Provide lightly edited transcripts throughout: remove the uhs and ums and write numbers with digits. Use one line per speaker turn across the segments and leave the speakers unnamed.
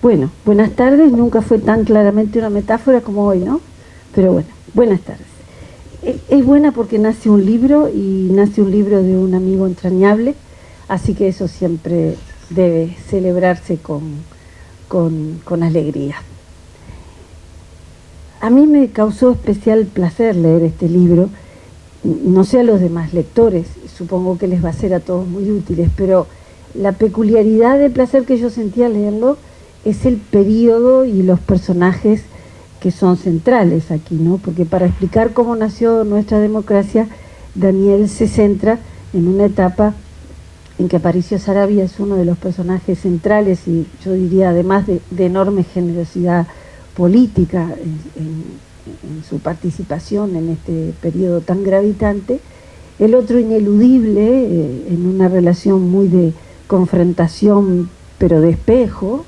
Bueno, buenas tardes, nunca fue tan claramente una metáfora como hoy, ¿no? Pero bueno, buenas tardes. Es buena porque nace un libro y nace un libro de un amigo entrañable, así que eso siempre debe celebrarse con alegría. A mí me causó especial placer leer este libro, no sé a los demás lectores, supongo que les va a ser a todos muy útiles, pero la peculiaridad del placer que yo sentía al leerlo es el periodo y los personajes que son centrales aquí, ¿no? Porque para explicar cómo nació nuestra democracia, Daniel se centra en una etapa en que Aparicio Saravia es uno de los personajes centrales y yo diría además de enorme generosidad política en su participación en este periodo tan gravitante. El otro ineludible, en una relación muy de confrontación pero de espejo,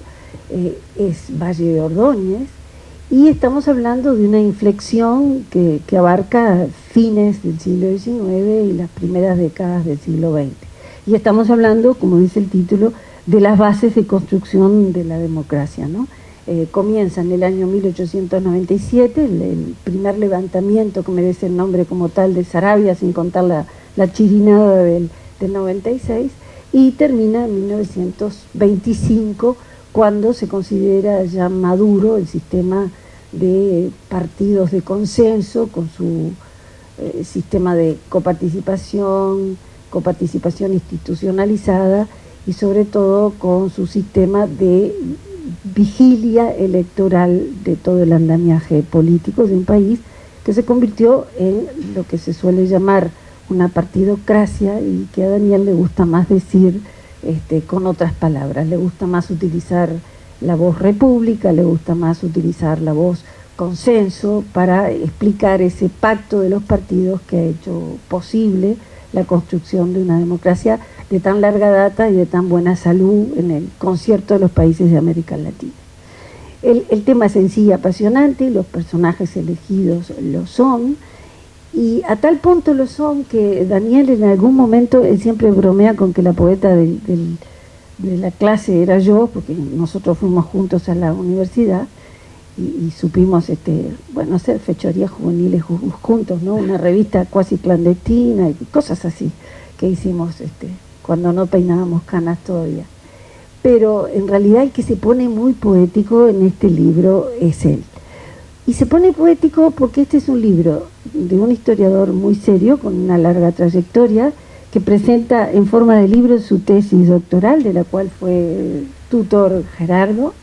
es Valle de Ordóñez, y estamos hablando de una inflexión que abarca fines del siglo XIX y las primeras décadas del siglo XX. Y estamos hablando, como dice el título, de las bases de construcción de la democracia, ¿no? Comienza en el año 1897, el primer levantamiento que merece el nombre como tal de Saravia, sin contar la chirinada del 96, y termina en 1925, cuando se considera ya maduro el sistema de partidos de consenso, con su sistema de coparticipación institucionalizada, y sobre todo con su sistema de vigilia electoral de todo el andamiaje político de un país, que se convirtió en lo que se suele llamar una partidocracia, y que a Daniel le gusta más decir con otras palabras, le gusta más utilizar la voz república, le gusta más utilizar la voz consenso para explicar ese pacto de los partidos que ha hecho posible la construcción de una democracia de tan larga data y de tan buena salud en el concierto de los países de América Latina. El tema es sencillo y apasionante, y los personajes elegidos lo son, y a tal punto lo son que Daniel en algún momento, él siempre bromea con que la poeta de la clase era yo, porque nosotros fuimos juntos a la universidad y supimos hacer fechorías juveniles juntos, ¿no? Una revista cuasi clandestina y cosas así que hicimos cuando no peinábamos canas todavía. Pero en realidad el que se pone muy poético en este libro es él. Y se pone poético porque este es un libro de un historiador muy serio, con una larga trayectoria, que presenta en forma de libro su tesis doctoral, de la cual fue tutor Gerardo.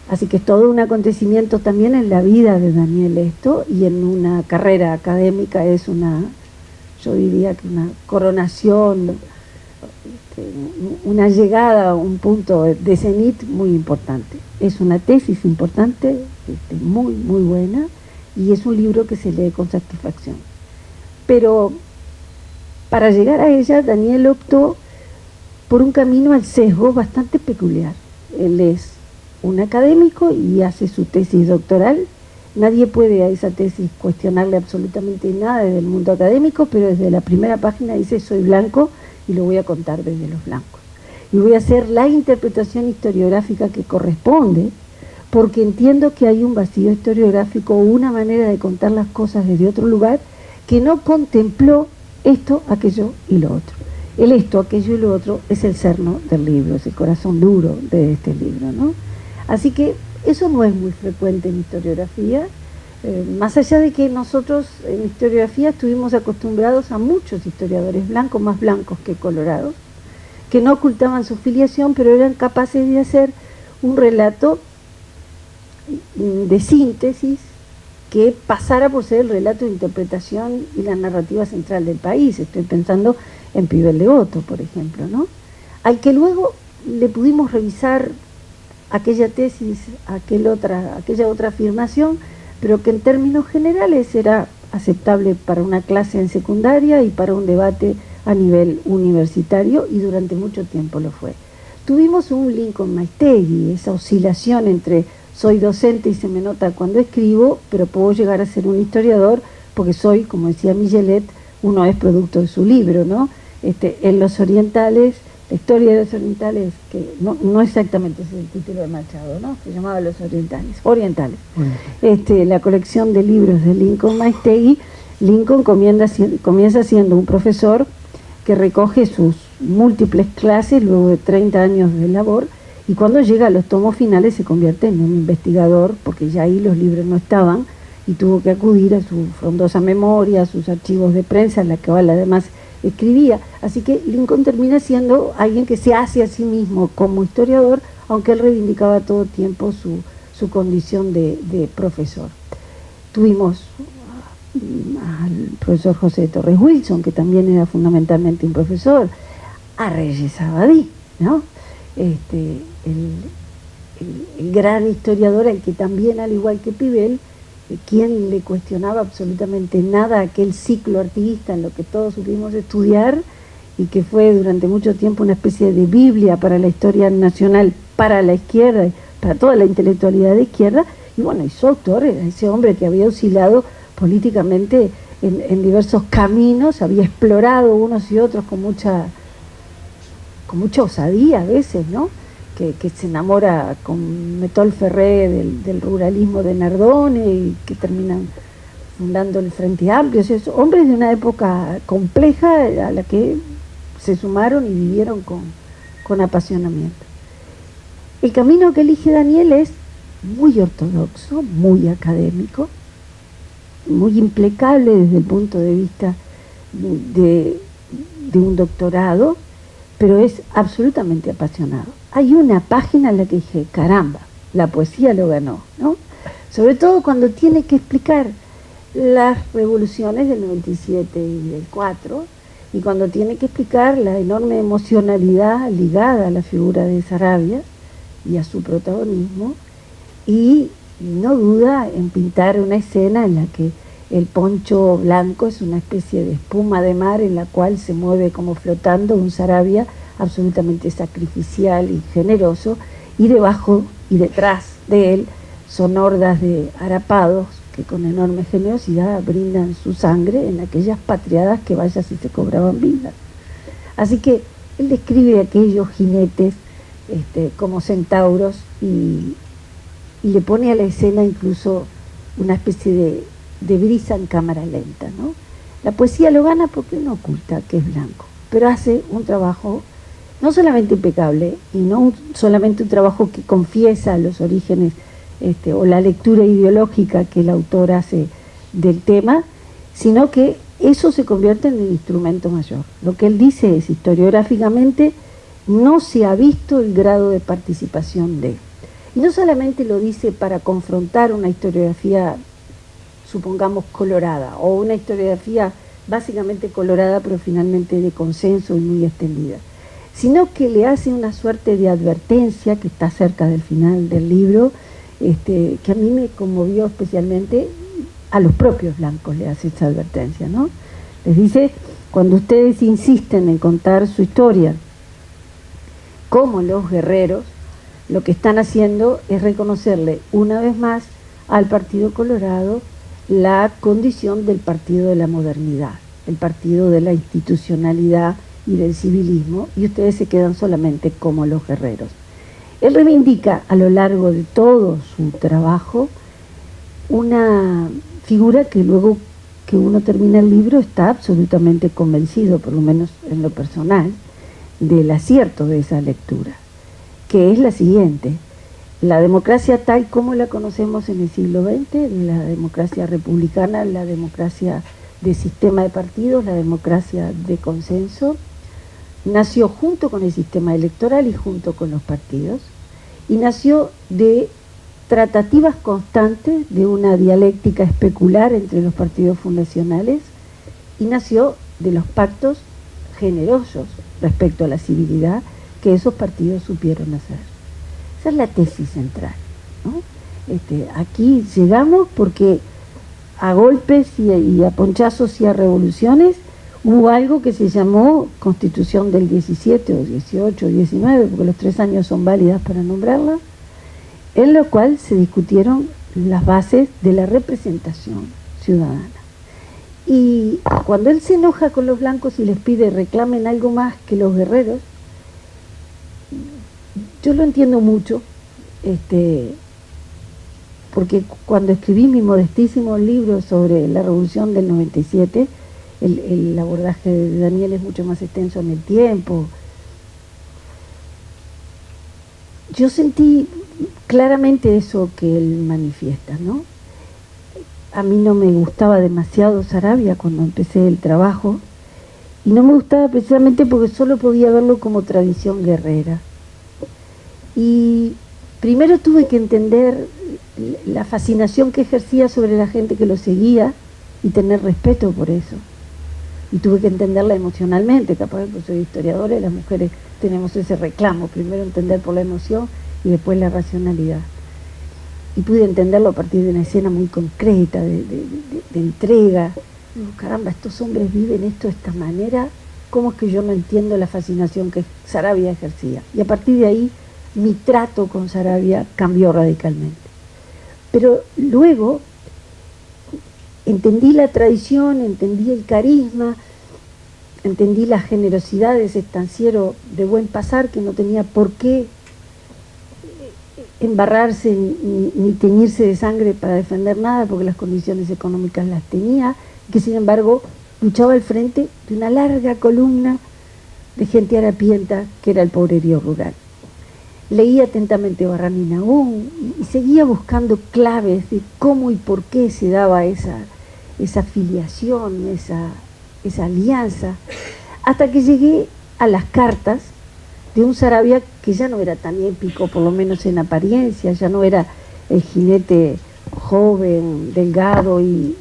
Así que es todo un acontecimiento también en la vida de Daniel esto, y en una carrera académica es yo diría que una coronación, una llegada a un punto de cenit muy importante. Es una tesis importante, muy, muy buena, y es un libro que se lee con satisfacción. Pero para llegar a ella, Daniel optó por un camino al sesgo bastante peculiar. Él es un académico y hace su tesis doctoral. Nadie puede a esa tesis cuestionarle absolutamente nada desde el mundo académico, pero desde la primera página dice: soy blanco y lo voy a contar desde los blancos. Y voy a hacer la interpretación historiográfica que corresponde, porque entiendo que hay un vacío historiográfico o una manera de contar las cosas desde otro lugar que no contempló esto, aquello y lo otro. El esto, aquello y lo otro es el cerno del libro, es el corazón duro de este libro, ¿no? Así que eso no es muy frecuente en historiografía, más allá de que nosotros en historiografía estuvimos acostumbrados a muchos historiadores blancos, más blancos que colorados, que no ocultaban su filiación, pero eran capaces de hacer un relato de síntesis que pasara por ser el relato de interpretación y la narrativa central del país. Estoy pensando en Pibel de Otto, por ejemplo, ¿no? Al que luego le pudimos revisar aquella tesis, aquella otra afirmación, pero que en términos generales era aceptable para una clase en secundaria y para un debate a nivel universitario, y durante mucho tiempo lo fue. Tuvimos un Lincoln Maistegui, esa oscilación entre soy docente y se me nota cuando escribo, pero puedo llegar a ser un historiador porque soy, como decía Michelet, uno es producto de su libro, ¿no? En los orientales La historia de los orientales, que no exactamente es el título de Machado, ¿no? Se llamaba Los Orientales. La colección de libros de Lincoln Maestegui. Lincoln comienza siendo un profesor que recoge sus múltiples clases luego de 30 años de labor, y cuando llega a los tomos finales se convierte en un investigador, porque ya ahí los libros no estaban, y tuvo que acudir a su frondosa memoria, a sus archivos de prensa, en la que además escribía. Así que Lincoln termina siendo alguien que se hace a sí mismo como historiador, aunque él reivindicaba todo tiempo su condición de profesor. Tuvimos al profesor José de Torres Wilson, que también era fundamentalmente un profesor, a Reyes Abadí, ¿no? El gran historiador, al que también, al igual que Pibel, quien le cuestionaba absolutamente nada a aquel ciclo artiguista en lo que todos supimos estudiar, y que fue durante mucho tiempo una especie de Biblia para la historia nacional, para la izquierda, para toda la intelectualidad de izquierda. Y bueno, y su autor era ese hombre que había oscilado políticamente en diversos caminos, había explorado unos y otros con mucha osadía a veces, ¿no? Que se enamora con Metol Ferré del ruralismo de Nardone, y que terminan fundando el Frente Amplio. O sea, hombres de una época compleja a la que se sumaron y vivieron con apasionamiento. El camino que elige Daniel es muy ortodoxo, muy académico, muy impecable desde el punto de vista de un doctorado, pero es absolutamente apasionado. Hay una página en la que dije, caramba, la poesía lo ganó, ¿no? Sobre todo cuando tiene que explicar las revoluciones del 97 y del 4, y cuando tiene que explicar la enorme emocionalidad ligada a la figura de Saravia y a su protagonismo, y no duda en pintar una escena en la que el poncho blanco es una especie de espuma de mar en la cual se mueve como flotando un Saravia absolutamente sacrificial y generoso, y debajo y detrás de él son hordas de arapados que con enorme generosidad brindan su sangre en aquellas patriadas que vaya si se cobraban vidas. Así que él describe a aquellos jinetes como centauros, y le pone a la escena incluso una especie de brisa en cámara lenta, ¿no? La poesía lo gana porque no oculta que es blanco, pero hace un trabajo no solamente impecable, y no solamente un trabajo que confiesa los orígenes o la lectura ideológica que el autor hace del tema, sino que eso se convierte en el instrumento mayor. Lo que él dice es, historiográficamente, no se ha visto el grado de participación de. Y no solamente lo dice para confrontar una historiografía, supongamos, colorada, o una historiografía básicamente colorada, pero finalmente de consenso y muy extendida, sino que le hace una suerte de advertencia que está cerca del final del libro, que a mí me conmovió especialmente. A los propios blancos le hace esa advertencia, ¿no? Les dice, cuando ustedes insisten en contar su historia como los guerreros, lo que están haciendo es reconocerle una vez más al Partido Colorado la condición del partido de la modernidad, el partido de la institucionalidad y del civilismo, y ustedes se quedan solamente como los guerreros. Él reivindica a lo largo de todo su trabajo una figura que luego que uno termina el libro está absolutamente convencido, por lo menos en lo personal, del acierto de esa lectura, que es la siguiente: la democracia tal como la conocemos en el siglo XX, la democracia republicana, la democracia de sistema de partidos, la democracia de consenso, nació junto con el sistema electoral y junto con los partidos, y nació de tratativas constantes de una dialéctica especular entre los partidos fundacionales, y nació de los pactos generosos respecto a la civilidad que esos partidos supieron hacer. Esa es la tesis central, ¿no? Aquí llegamos porque a golpes y a ponchazos y a revoluciones hubo algo que se llamó Constitución del 17 o 18 o 19, porque los 3 años son válidas para nombrarla, en lo cual se discutieron las bases de la representación ciudadana. Y cuando él se enoja con los blancos y les pide reclamen algo más que los guerreros, Yo lo entiendo mucho, porque cuando escribí mi modestísimo libro sobre la Revolución del 97, el abordaje de Daniel es mucho más extenso en el tiempo. Yo sentí claramente eso que él manifiesta, ¿no? A mí no me gustaba demasiado Saravia cuando empecé el trabajo, y no me gustaba precisamente porque solo podía verlo como tradición guerrera. Y primero tuve que entender la fascinación que ejercía sobre la gente que lo seguía y tener respeto por eso. Y tuve que entenderla emocionalmente, capaz que soy historiadora y las mujeres tenemos ese reclamo, primero entender por la emoción y después la racionalidad. Y pude entenderlo a partir de una escena muy concreta, de entrega. Digo, caramba, estos hombres viven esto de esta manera, ¿cómo es que yo no entiendo la fascinación que Saravia ejercía? Y a partir de ahí mi trato con Saravia cambió radicalmente. Pero luego entendí la tradición, entendí el carisma, entendí la generosidad de ese estanciero de buen pasar que no tenía por qué embarrarse ni teñirse de sangre para defender nada, porque las condiciones económicas las tenía, que sin embargo luchaba al frente de una larga columna de gente harapienta que era el pobrerío rural. Leí atentamente Barrán y Nahum y seguía buscando claves de cómo y por qué se daba esa filiación, esa alianza, hasta que llegué a las cartas de un Saravia que ya no era tan épico, por lo menos en apariencia, ya no era el jinete joven, delgado y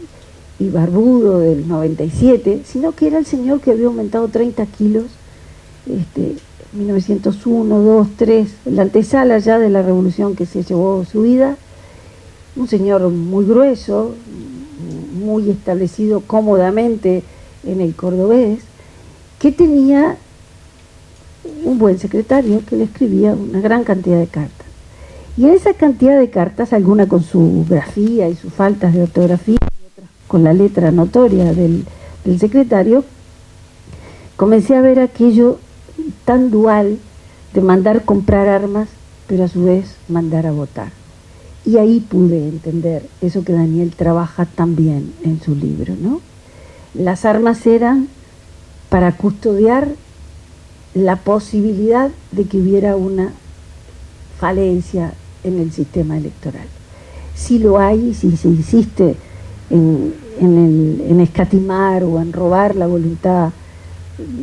barbudo del 97, sino que era el señor que había aumentado 30 kilos, 1901, 2, 3, la antesala ya de la revolución que se llevó su vida, un señor muy grueso, muy establecido cómodamente en el cordobés, que tenía un buen secretario que le escribía una gran cantidad de cartas. Y en esa cantidad de cartas, alguna con su grafía y sus faltas de ortografía, y otras con la letra notoria del secretario, comencé a ver aquello tan dual de mandar comprar armas, pero a su vez mandar a votar. Y ahí pude entender eso que Daniel trabaja también en su libro, ¿no? Las armas eran para custodiar la posibilidad de que hubiera una falencia en el sistema electoral. Si lo hay, si se insiste en escatimar o en robar la voluntad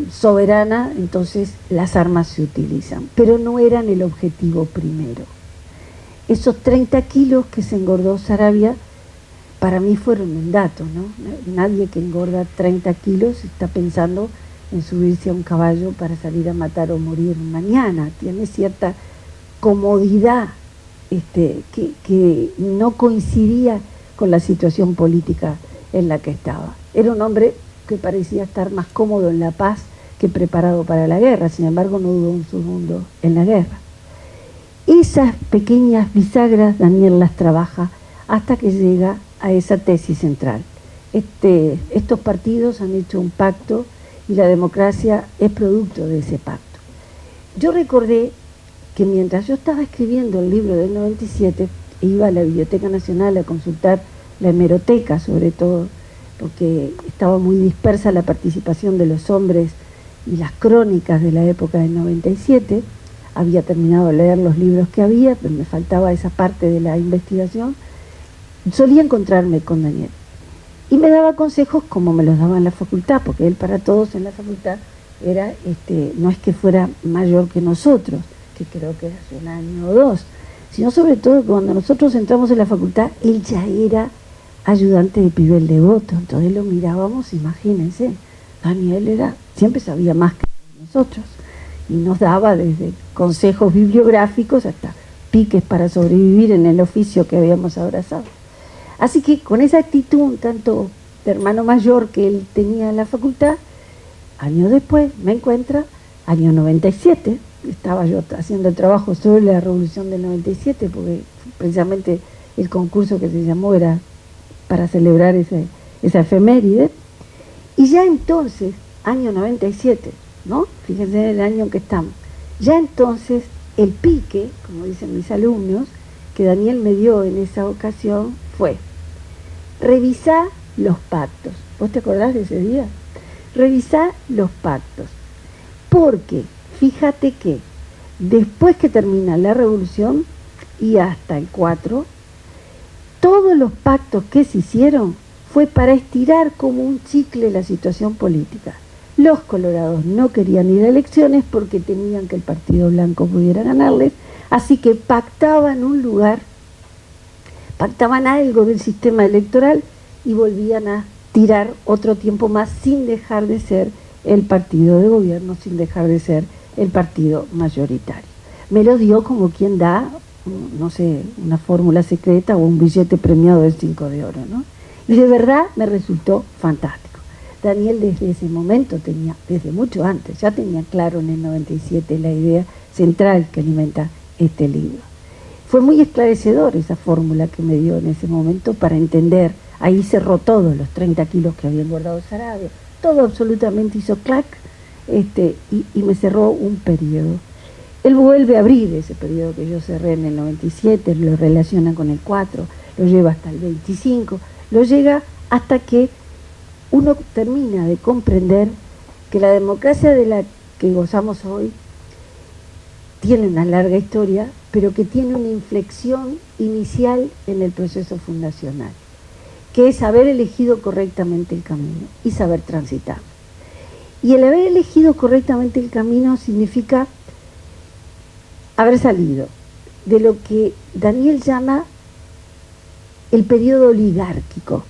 soberana, entonces las armas se utilizan, pero no eran el objetivo primero. Esos 30 kilos que se engordó Saravia, para mí fueron un dato, ¿no? Nadie que engorda 30 kilos está pensando en subirse a un caballo para salir a matar o morir mañana. Tiene cierta comodidad que no coincidía con la situación política en la que estaba. Era un hombre que parecía estar más cómodo en la paz que preparado para la guerra, sin embargo no dudó un segundo en la guerra. Esas pequeñas bisagras Daniel las trabaja hasta que llega a esa tesis central. Estos partidos han hecho un pacto y la democracia es producto de ese pacto. Yo recordé que mientras yo estaba escribiendo el libro del 97, iba a la Biblioteca Nacional a consultar la hemeroteca, sobre todo, porque estaba muy dispersa la participación de los hombres y las crónicas de la época del 97. Había terminado de leer los libros que había, pero me faltaba esa parte de la investigación. Solía encontrarme con Daniel y me daba consejos como me los daba en la facultad, porque él para todos en la facultad era, no es que fuera mayor que nosotros, que creo que era hace un año o dos, sino sobre todo cuando nosotros entramos en la facultad, él ya era ayudante de Pibel Devoto, entonces lo mirábamos, imagínense, Daniel siempre sabía más que nosotros, y nos daba desde consejos bibliográficos hasta piques para sobrevivir en el oficio que habíamos abrazado. Así que con esa actitud un tanto de hermano mayor que él tenía en la facultad, años después me encuentra, año 97, estaba yo haciendo el trabajo sobre la Revolución del 97, porque precisamente el concurso que se llamó era para celebrar esa efeméride, y ya entonces, año 97, ¿no? Fíjense en el año en que estamos, ya entonces el pique, como dicen mis alumnos, que Daniel me dio en esa ocasión fue: revisá los pactos. ¿Vos te acordás de ese día? Revisá los pactos. Porque fíjate que después que termina la revolución y hasta el 4, todos los pactos que se hicieron fue para estirar como un chicle la situación política. Los colorados no querían ir a elecciones porque temían que el Partido Blanco pudiera ganarles, así que pactaban un lugar, pactaban algo del sistema electoral y volvían a tirar otro tiempo más sin dejar de ser el partido de gobierno, sin dejar de ser el partido mayoritario. Me lo dio como quien da, no sé, una fórmula secreta o un billete premiado del 5 de oro, ¿no? Y de verdad me resultó fantástico. Daniel desde ese momento tenía, desde mucho antes, ya tenía claro en el 97 la idea central que alimenta este libro. Fue muy esclarecedor esa fórmula que me dio en ese momento para entender. Ahí cerró todos los 30 kilos que había engordado Sarabia, todo absolutamente hizo clac, y me cerró un periodo. Él vuelve a abrir ese periodo que yo cerré en el 97, lo relaciona con el 4, lo lleva hasta el 25, lo llega hasta que uno termina de comprender que la democracia de la que gozamos hoy tiene una larga historia, pero que tiene una inflexión inicial en el proceso fundacional, que es haber elegido correctamente el camino y saber transitar. Y el haber elegido correctamente el camino significa haber salido de lo que Daniel llama el periodo oligárquico.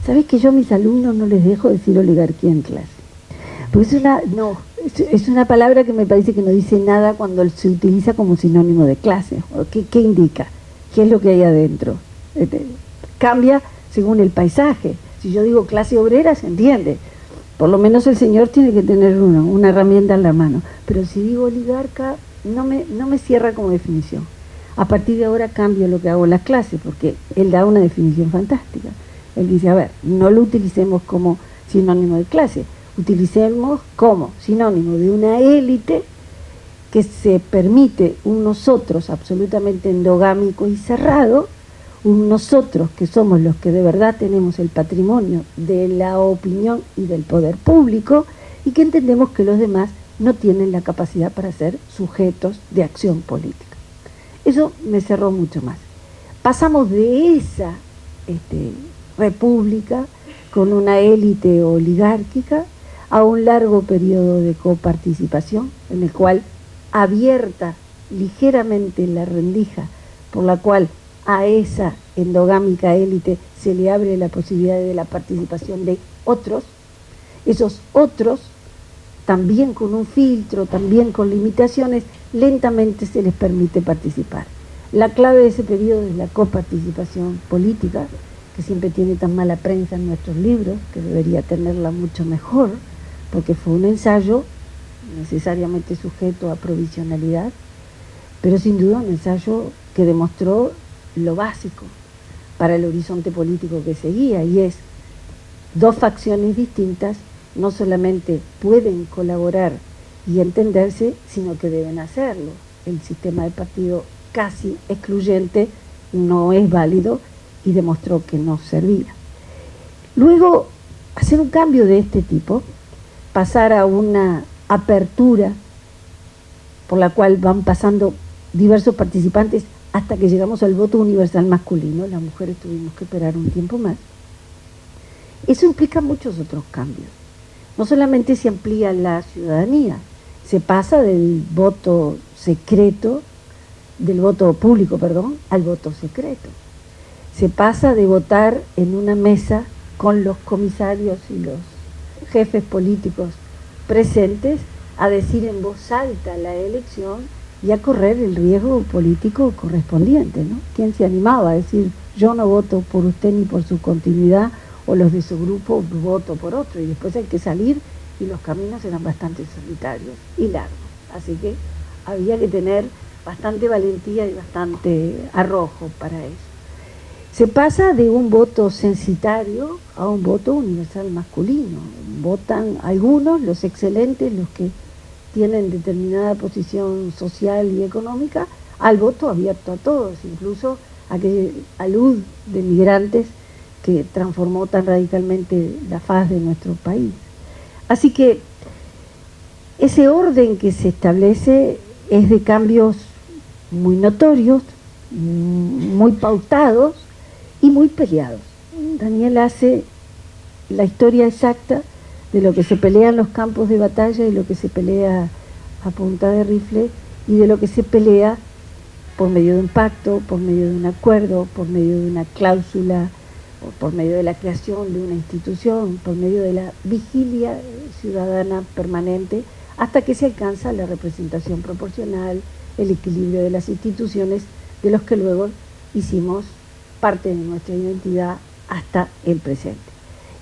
¿Sabés que yo a mis alumnos no les dejo decir oligarquía en clase? Porque es una palabra que me parece que no dice nada cuando se utiliza como sinónimo de clase. ¿Qué indica? ¿Qué es lo que hay adentro? Cambia según el paisaje. Si yo digo clase obrera, se entiende. Por lo menos el señor tiene que tener una herramienta en la mano. Pero si digo oligarca, no me cierra como definición. A partir de ahora cambio lo que hago en las clases, porque él da una definición fantástica. Él dice, a ver, no lo utilicemos como sinónimo de clase, utilicemos como sinónimo de una élite que se permite un nosotros absolutamente endogámico y cerrado, un nosotros que somos los que de verdad tenemos el patrimonio de la opinión y del poder público, y que entendemos que los demás no tienen la capacidad para ser sujetos de acción política. Eso me cerró mucho más. Pasamos de esa república con una élite oligárquica a un largo periodo de coparticipación en el cual, abierta ligeramente la rendija por la cual a esa endogámica élite se le abre la posibilidad de la participación de otros, esos otros, también con un filtro, también con limitaciones, lentamente se les permite participar. La clave de ese periodo es la coparticipación política, que siempre tiene tan mala prensa en nuestros libros, que debería tenerla mucho mejor, porque fue un ensayo necesariamente sujeto a provisionalidad, pero sin duda un ensayo que demostró lo básico para el horizonte político que seguía, y es: dos facciones distintas no solamente pueden colaborar y entenderse, sino que deben hacerlo. El sistema de partido casi excluyente no es válido y demostró que no servía. Luego, hacer un cambio de este tipo, pasar a una apertura por la cual van pasando diversos participantes hasta que llegamos al voto universal masculino. Las mujeres tuvimos que esperar un tiempo más. Eso implica muchos otros cambios. No solamente se amplía la ciudadanía, se pasa del voto secreto, del voto público, perdón, al voto secreto. Se pasa de votar en una mesa con los comisarios y los jefes políticos presentes a decir en voz alta la elección y a correr el riesgo político correspondiente, ¿no? ¿Quién se animaba a decir yo no voto por usted ni por su continuidad, o los de su grupo voto por otro? Y después hay que salir y los caminos eran bastante solitarios y largos. Así que había que tener bastante valentía y bastante arrojo para eso. Se pasa de un voto censitario a un voto universal masculino. Votan algunos, los excelentes, los que tienen determinada posición social y económica, al voto abierto a todos, incluso a aquella alud de migrantes que transformó tan radicalmente la faz de nuestro país. Así que ese orden que se establece es de cambios muy notorios, muy pautados y muy peleados. Daniel hace la historia exacta de lo que se pelea en los campos de batalla y lo que se pelea a punta de rifle y de lo que se pelea por medio de un pacto, por medio de un acuerdo, por medio de una cláusula, o por medio de la creación de una institución, por medio de la vigilia ciudadana permanente, hasta que se alcanza la representación proporcional, el equilibrio de las instituciones, de los que luego hicimos parte de nuestra identidad hasta el presente.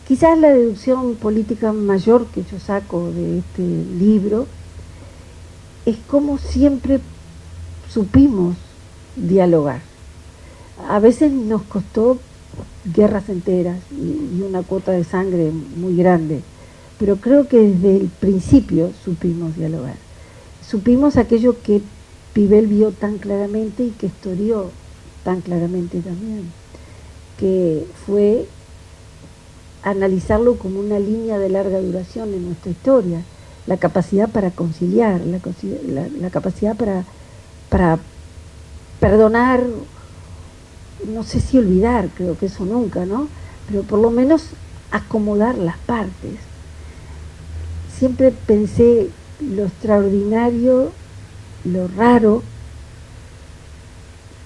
Quizás la deducción política mayor que yo saco de este libro es cómo siempre supimos dialogar. A veces nos costó guerras enteras y una cuota de sangre muy grande, pero creo que desde el principio supimos dialogar. Supimos aquello que Pibel vio tan claramente y que historió tan claramente también, que fue analizarlo como una línea de larga duración en nuestra historia, la capacidad para conciliar, la capacidad para perdonar, no sé si olvidar, creo que eso nunca, ¿no? Pero por lo menos acomodar las partes. Siempre pensé lo extraordinario, lo raro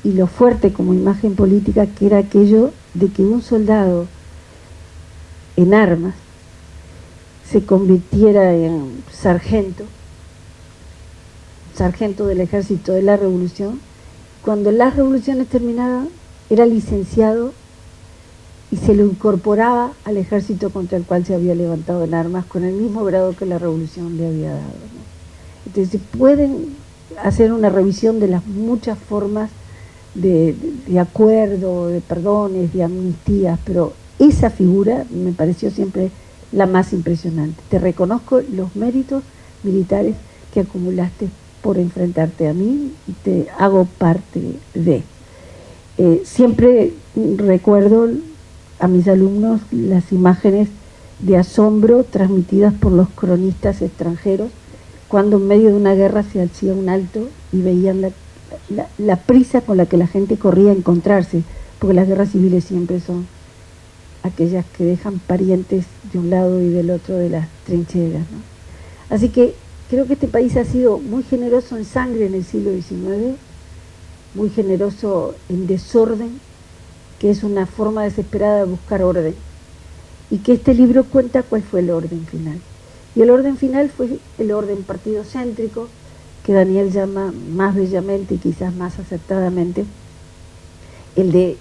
y lo fuerte como imagen política que era aquello de que un soldado en armas se convirtiera en sargento del ejército de la revolución. Cuando las revoluciones terminaban, era licenciado y se lo incorporaba al ejército contra el cual se había levantado en armas con el mismo grado que la revolución le había dado, ¿no? Entonces pueden hacer una revisión de las muchas formas de acuerdo, de perdones, de amnistías, pero esa figura me pareció siempre la más impresionante. Te reconozco los méritos militares que acumulaste por enfrentarte a mí y te hago parte de. Siempre recuerdo a mis alumnos las imágenes de asombro transmitidas por los cronistas extranjeros cuando en medio de una guerra se hacía un alto y veían la prisa con la que la gente corría a encontrarse, porque las guerras civiles siempre son aquellas que dejan parientes de un lado y del otro de las trincheras, ¿no? Así que creo que este país ha sido muy generoso en sangre en el siglo XIX, muy generoso en desorden, que es una forma desesperada de buscar orden, y que este libro cuenta cuál fue el orden final. Y el orden final fue el orden partidocéntrico, que Daniel llama más bellamente y quizás más acertadamente el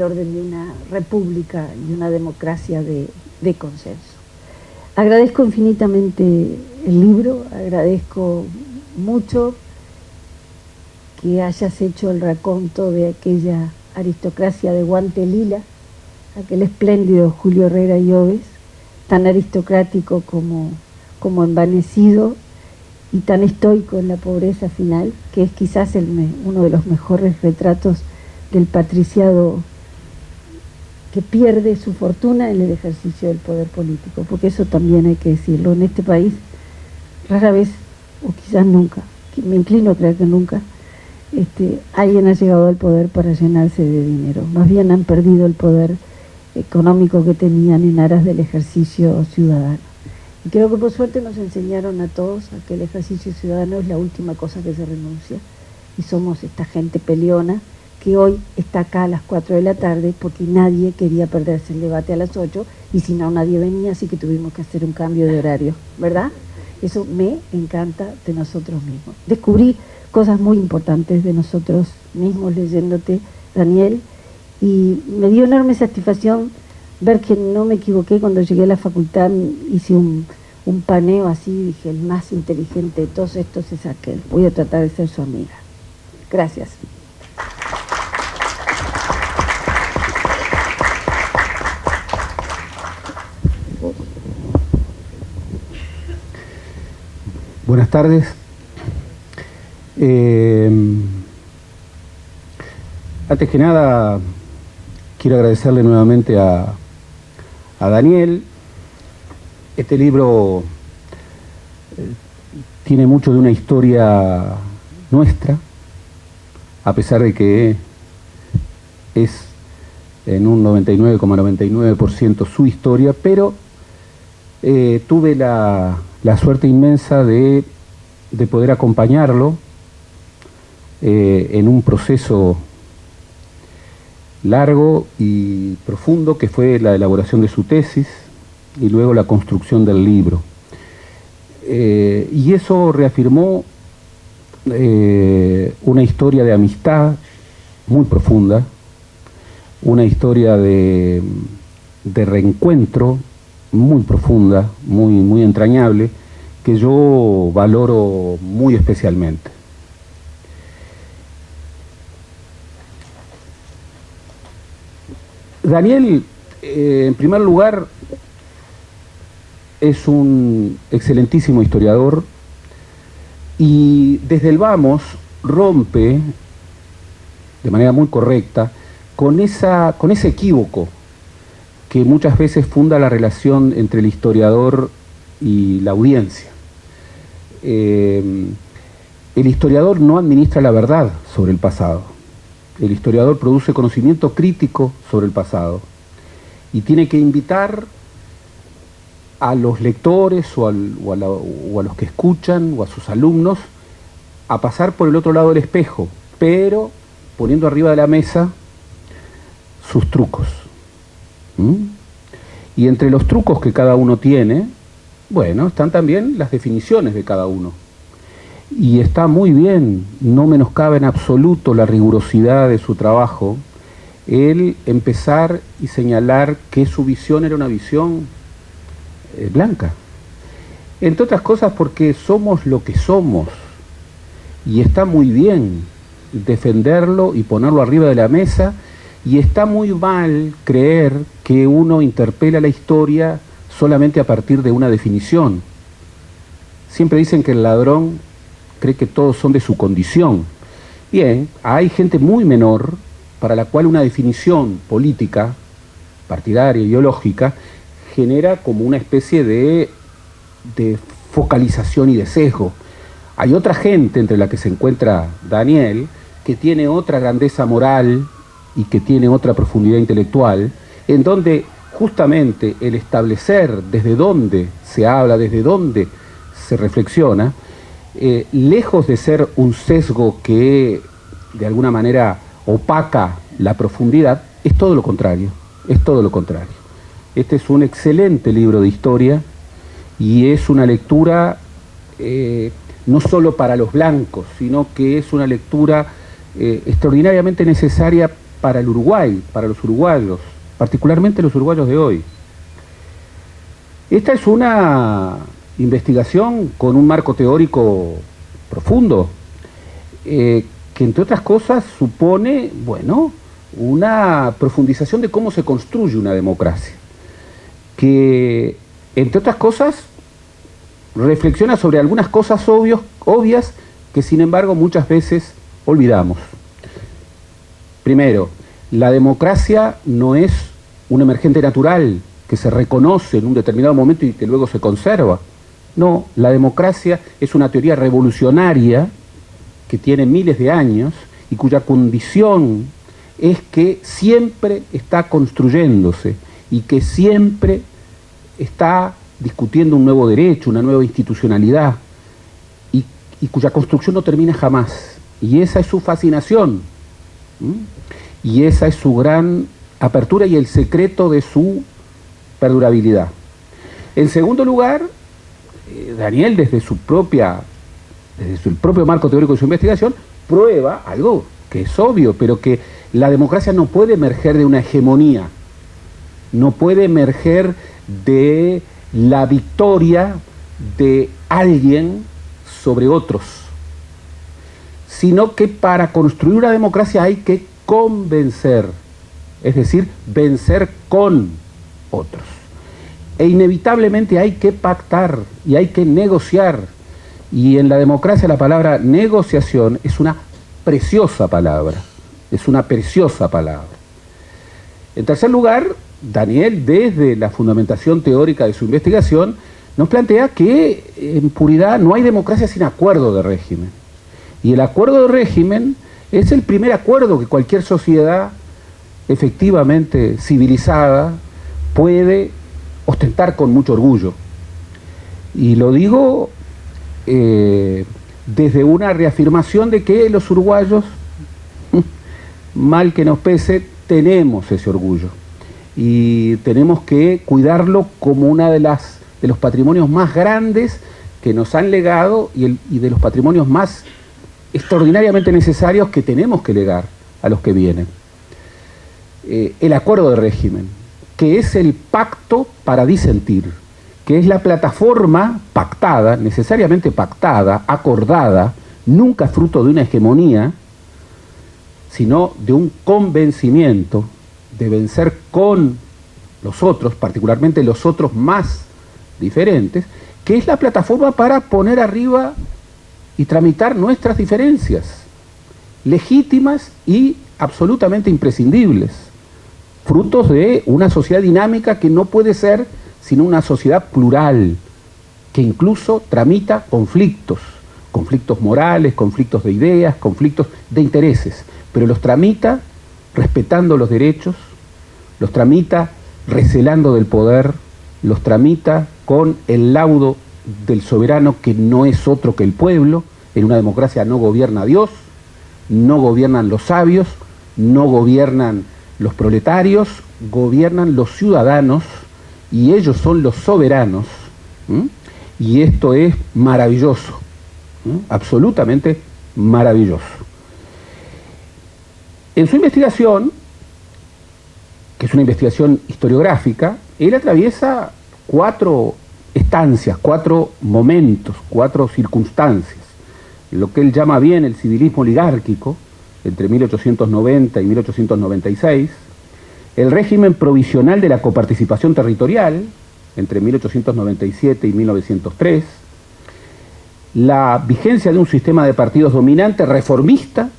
orden de una república y una democracia de consenso. Agradezco infinitamente el libro, agradezco mucho que hayas hecho el raconto de aquella aristocracia de guante lila, aquel espléndido Julio Herrera Lloves, tan aristocrático como envanecido y tan estoico en la pobreza final, que es quizás uno de los mejores retratos del patriciado que pierde su fortuna en el ejercicio del poder político, porque eso también hay que decirlo. En este país, rara vez, o quizás nunca, me inclino a creer que nunca, alguien ha llegado al poder para llenarse de dinero. Más bien han perdido el poder económico que tenían en aras del ejercicio ciudadano. Y creo que por suerte nos enseñaron a todos a que el ejercicio ciudadano es la última cosa que se renuncia, y somos esta gente peleona que hoy está acá a las 4 de la tarde porque nadie quería perderse el debate a las 8 y si no nadie venía, así que tuvimos que hacer un cambio de horario, ¿verdad? Eso me encanta de nosotros mismos. Descubrí cosas muy importantes de nosotros mismos leyéndote, Daniel, y me dio enorme satisfacción ver que no me equivoqué cuando llegué a la facultad. Hice un paneo así, dije, el más inteligente de todos estos es aquel, voy a tratar de ser su amiga. Gracias.
Buenas tardes. Antes que nada, quiero agradecerle nuevamente a Daniel. Este libro tiene mucho de una historia nuestra, a pesar de que es en un 99,99% su historia, pero tuve la suerte inmensa de poder acompañarlo en un proceso largo y profundo que fue la elaboración de su tesis y luego la construcción del libro. Y eso reafirmó una historia de amistad muy profunda, una historia de reencuentro muy profunda, muy entrañable, que yo valoro muy especialmente. Daniel, en primer lugar, es un excelentísimo historiador y desde el vamos rompe de manera muy correcta con ese equívoco que muchas veces funda la relación entre el historiador y la audiencia. El historiador no administra la verdad sobre el pasado. El historiador produce conocimiento crítico sobre el pasado y tiene que invitar a los lectores o a los que escuchan o a sus alumnos a pasar por el otro lado del espejo, pero poniendo arriba de la mesa sus trucos. Y entre los trucos que cada uno tiene, bueno, están también las definiciones de cada uno. Y está muy bien, no menoscabe en absoluto la rigurosidad de su trabajo, el empezar y señalar que su visión era una visión blanca. Entre otras cosas porque somos lo que somos, y está muy bien defenderlo y ponerlo arriba de la mesa, y está muy mal creer que uno interpela la historia solamente a partir de una definición. Siempre dicen que el ladrón cree que todos son de su condición. Bien, hay gente muy menor para la cual una definición política, partidaria, ideológica, genera como una especie de focalización y de sesgo. Hay otra gente, entre la que se encuentra Daniel, que tiene otra grandeza moral y que tiene otra profundidad intelectual, en donde justamente el establecer desde dónde se habla, desde dónde se reflexiona, lejos de ser un sesgo que de alguna manera opaca la profundidad, es todo lo contrario, es todo lo contrario. Este es un excelente libro de historia y es una lectura no solo para los blancos, sino que es una lectura extraordinariamente necesaria para el Uruguay, para los uruguayos, particularmente los uruguayos de hoy. Esta es una investigación con un marco teórico profundo, que entre otras cosas supone, bueno, una profundización de cómo se construye una democracia, que entre otras cosas reflexiona sobre algunas cosas obvias que sin embargo muchas veces olvidamos. Primero, la democracia no es un emergente natural que se reconoce en un determinado momento y que luego se conserva. No, la democracia es una teoría revolucionaria que tiene miles de años y cuya condición es que siempre está construyéndose y que siempre está discutiendo un nuevo derecho, una nueva institucionalidad y cuya construcción no termina jamás. Y esa es su fascinación. Y esa es su gran apertura y el secreto de su perdurabilidad. En segundo lugar, Daniel, desde el propio marco teórico de su investigación, prueba algo que es obvio, pero que la democracia no puede emerger de una hegemonía, no puede emerger de la victoria de alguien sobre otros, sino que para construir una democracia hay que convencer, es decir, vencer con otros. E inevitablemente hay que pactar y hay que negociar Y en la democracia la palabra negociación es una preciosa palabra, es una preciosa palabra. En tercer lugar, Daniel, desde la fundamentación teórica de su investigación, nos plantea que en puridad no hay democracia sin acuerdo de régimen. Y el acuerdo de régimen es el primer acuerdo que cualquier sociedad efectivamente civilizada puede ostentar con mucho orgullo. Y lo digo desde una reafirmación de que los uruguayos, mal que nos pese, tenemos ese orgullo. Y tenemos que cuidarlo como una de los patrimonios más grandes que nos han legado y de los patrimonios más extraordinariamente necesarios que tenemos que legar a los que vienen. El acuerdo de régimen, que es el pacto para disentir, que es la plataforma pactada, necesariamente pactada, acordada, nunca fruto de una hegemonía, sino de un convencimiento de vencer con los otros, particularmente los otros más diferentes, que es la plataforma para poner arriba y tramitar nuestras diferencias, legítimas y absolutamente imprescindibles, frutos de una sociedad dinámica que no puede ser sino una sociedad plural, que incluso tramita conflictos morales, conflictos de ideas, conflictos de intereses, pero los tramita respetando los derechos, los tramita recelando del poder, los tramita con el laudo del soberano que no es otro que el pueblo. En una democracia no gobierna Dios, no gobiernan los sabios, no gobiernan los proletarios, gobiernan los ciudadanos y ellos son los soberanos. Y esto es maravilloso, absolutamente maravilloso. En su investigación, que es una investigación historiográfica, él atraviesa 4 estancias, 4 momentos, 4 circunstancias. Lo que él llama bien el civilismo oligárquico, entre 1890 y 1896, el régimen provisional de la coparticipación territorial, entre 1897 y 1903, la vigencia de un sistema de partidos dominante reformista,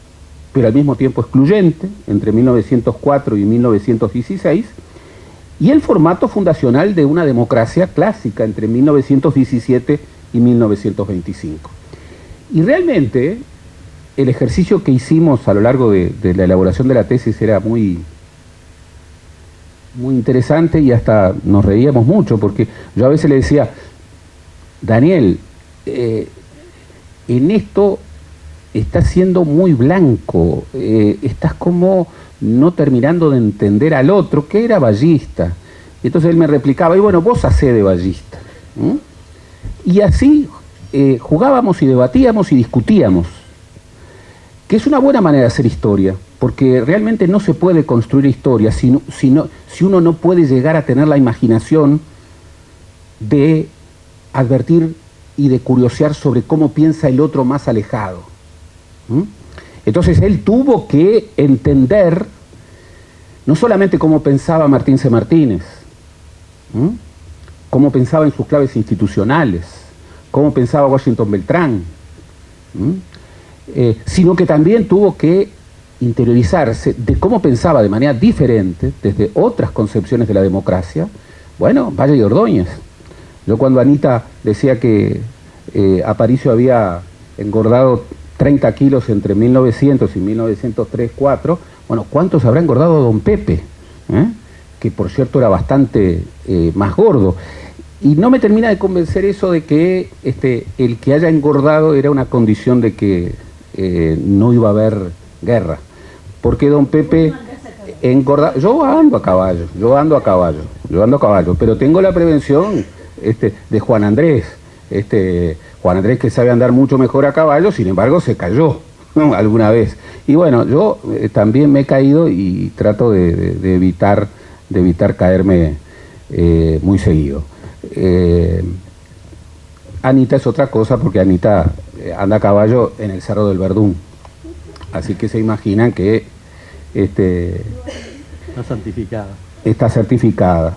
pero al mismo tiempo excluyente, entre 1904 y 1916, y el formato fundacional de una democracia clásica entre 1917 y 1925. Y realmente el ejercicio que hicimos a lo largo de la elaboración de la tesis era muy interesante y hasta nos reíamos mucho, porque yo a veces le decía, Daniel, en esto estás siendo muy blanco, estás como no terminando de entender al otro, que era ballista. Entonces él me replicaba, y bueno, vos hacé de ballista. Y así jugábamos y debatíamos y discutíamos, que es una buena manera de hacer historia, porque realmente no se puede construir historia si uno no puede llegar a tener la imaginación de advertir y de curiosear sobre cómo piensa el otro más alejado. Entonces él tuvo que entender no solamente cómo pensaba Martín C. Martínez, cómo pensaba en sus claves institucionales, cómo pensaba Washington Beltrán, sino que también tuvo que interiorizarse de cómo pensaba de manera diferente, desde otras concepciones de la democracia, bueno, Valle y Ordóñez. Yo cuando Anita decía que Aparicio había engordado 30 kilos entre 1900 y 1903-4, bueno, ¿cuántos habrá engordado don Pepe? Que por cierto era bastante más gordo. Y no me termina de convencer eso de que el que haya engordado era una condición de que no iba a haber guerra. Porque don Pepe engorda. Yo ando a caballo, pero tengo la prevención de Juan Andrés. Juan Andrés, que sabe andar mucho mejor a caballo, sin embargo se cayó, ¿no?, alguna vez. Y bueno, yo también me he caído y trato de evitar caerme muy seguido. Anita es otra cosa, porque Anita anda a caballo en el Cerro del Verdún. Así que se imaginan que
está santificada.
Está certificada.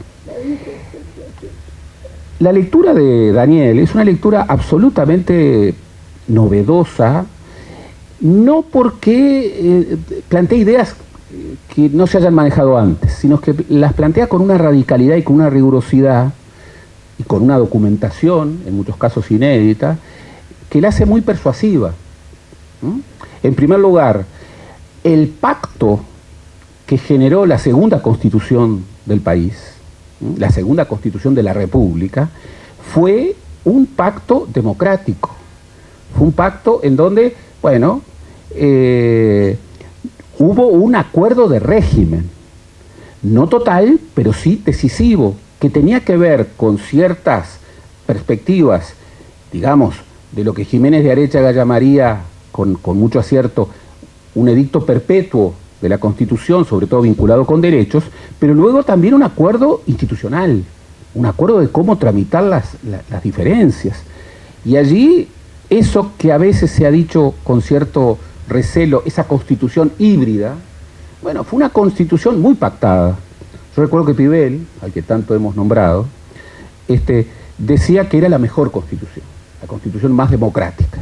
La lectura de Daniel es una lectura absolutamente novedosa, no porque plantea ideas que no se hayan manejado antes, sino que las plantea con una radicalidad y con una rigurosidad y con una documentación, en muchos casos inédita, que la hace muy persuasiva. En primer lugar, el pacto que generó la segunda constitución del país, la segunda constitución de la República, fue un pacto democrático. Fue un pacto en donde, bueno, hubo un acuerdo de régimen, no total, pero sí decisivo, que tenía que ver con ciertas perspectivas, digamos, de lo que Jiménez de Aréchaga llamaría, con mucho acierto, un edicto perpetuo de la Constitución, sobre todo vinculado con derechos, pero luego también un acuerdo institucional, un acuerdo de cómo tramitar las diferencias. Y allí, eso que a veces se ha dicho con cierto recelo, esa constitución híbrida, bueno, fue una constitución muy pactada. Yo recuerdo que Pibel, al que tanto hemos nombrado, decía que era la mejor constitución, la constitución más democrática,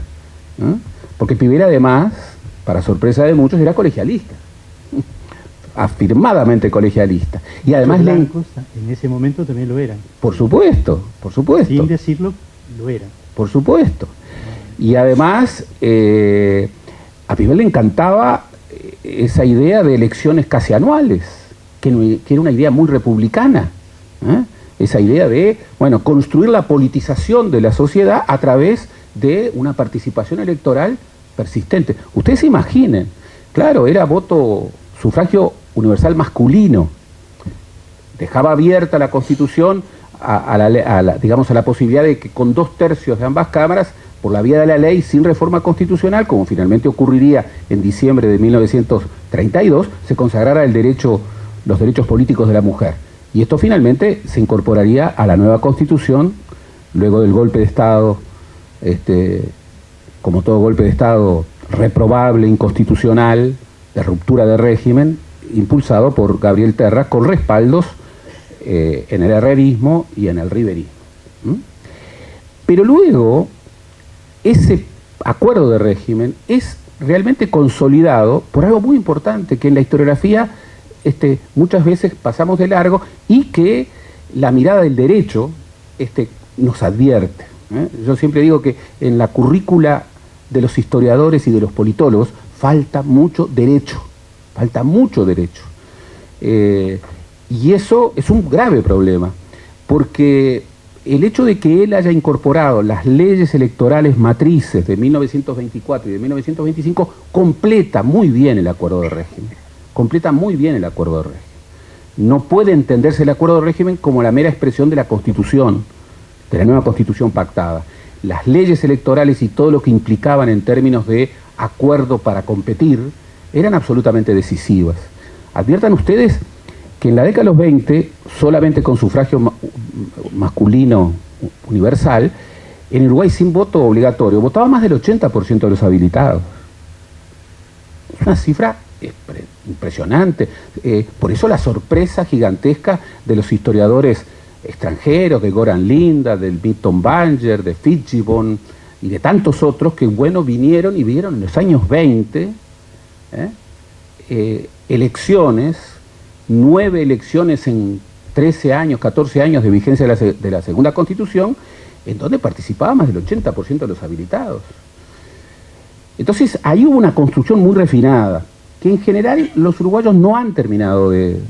¿no? Porque Pibel además, para sorpresa de muchos, era colegialista, afirmadamente colegialista. Y además
blancos, en ese momento también lo eran.
Por supuesto, por supuesto.
Sin decirlo, lo eran.
Por supuesto. Y además, a Pibel le encantaba esa idea de elecciones casi anuales, que era una idea muy republicana, ¿eh? Esa idea de, bueno, construir la politización de la sociedad a través de una participación electoral persistente. Ustedes se imaginen, claro, era sufragio universal masculino, dejaba abierta la Constitución a la posibilidad de que con 2/3 de ambas cámaras, por la vía de la ley, sin reforma constitucional, como finalmente ocurriría en diciembre de 1932, se consagrara los derechos políticos de la mujer. Y esto finalmente se incorporaría a la nueva Constitución, luego del golpe de Estado, como todo golpe de Estado reprobable, inconstitucional, de ruptura de régimen, impulsado por Gabriel Terra, con respaldos en el herrerismo y en el riverismo. Pero luego, ese acuerdo de régimen es realmente consolidado por algo muy importante que en la historiografía muchas veces pasamos de largo y que la mirada del derecho nos advierte. Yo siempre digo que en la currícula de los historiadores y de los politólogos falta mucho derecho, y eso es un grave problema, porque el hecho de que él haya incorporado las leyes electorales matrices de 1924 y de 1925 completa muy bien el acuerdo de régimen. No puede entenderse el acuerdo de régimen como la mera expresión de la Constitución, de la nueva Constitución pactada. Las leyes electorales y todo lo que implicaban en términos de acuerdo para competir eran absolutamente decisivas. Adviertan ustedes que en la década de los 20, solamente con sufragio masculino universal, en Uruguay sin voto obligatorio, votaba más del 80% de los habilitados. Es una cifra impresionante. Por eso la sorpresa gigantesca de los historiadores extranjeros, de Goran Linda, del Milton Banger, de Fitzgibbon y de tantos otros que, bueno, vinieron y vieron en los años 20 elecciones, 9 elecciones en 13 años, 14 años de vigencia de la segunda Constitución, en donde participaba más del 80% de los habilitados. Entonces, ahí hubo una construcción muy refinada, que en general los uruguayos no han terminado de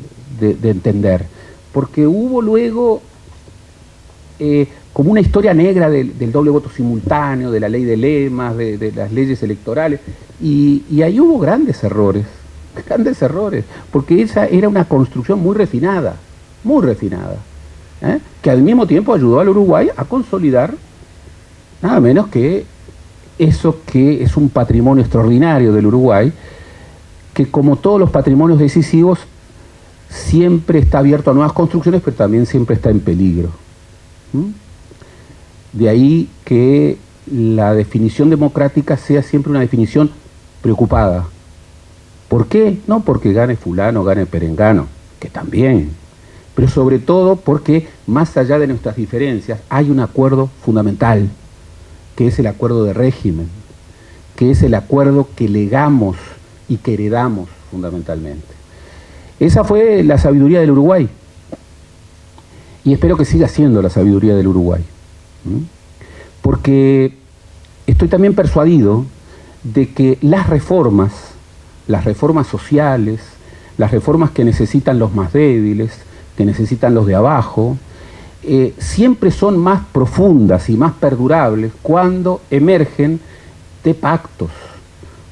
entender, porque hubo luego como una historia negra del doble voto simultáneo, de la ley de lemas, de las leyes electorales, y ahí hubo grandes errores, porque esa era una construcción muy refinada, que al mismo tiempo ayudó al Uruguay a consolidar nada menos que eso que es un patrimonio extraordinario del Uruguay, que como todos los patrimonios decisivos siempre está abierto a nuevas construcciones, pero también siempre está en peligro. De ahí que la definición democrática sea siempre una definición preocupada. ¿Por qué? No porque gane fulano, gane perengano, que también, pero sobre todo porque más allá de nuestras diferencias hay un acuerdo fundamental, que es el acuerdo de régimen, que es el acuerdo que legamos y que heredamos fundamentalmente. Esa fue la sabiduría del Uruguay, y espero que siga siendo la sabiduría del Uruguay, porque estoy también persuadido de que las reformas sociales, las reformas que necesitan los más débiles, que necesitan los de abajo, siempre son más profundas y más perdurables cuando emergen de pactos,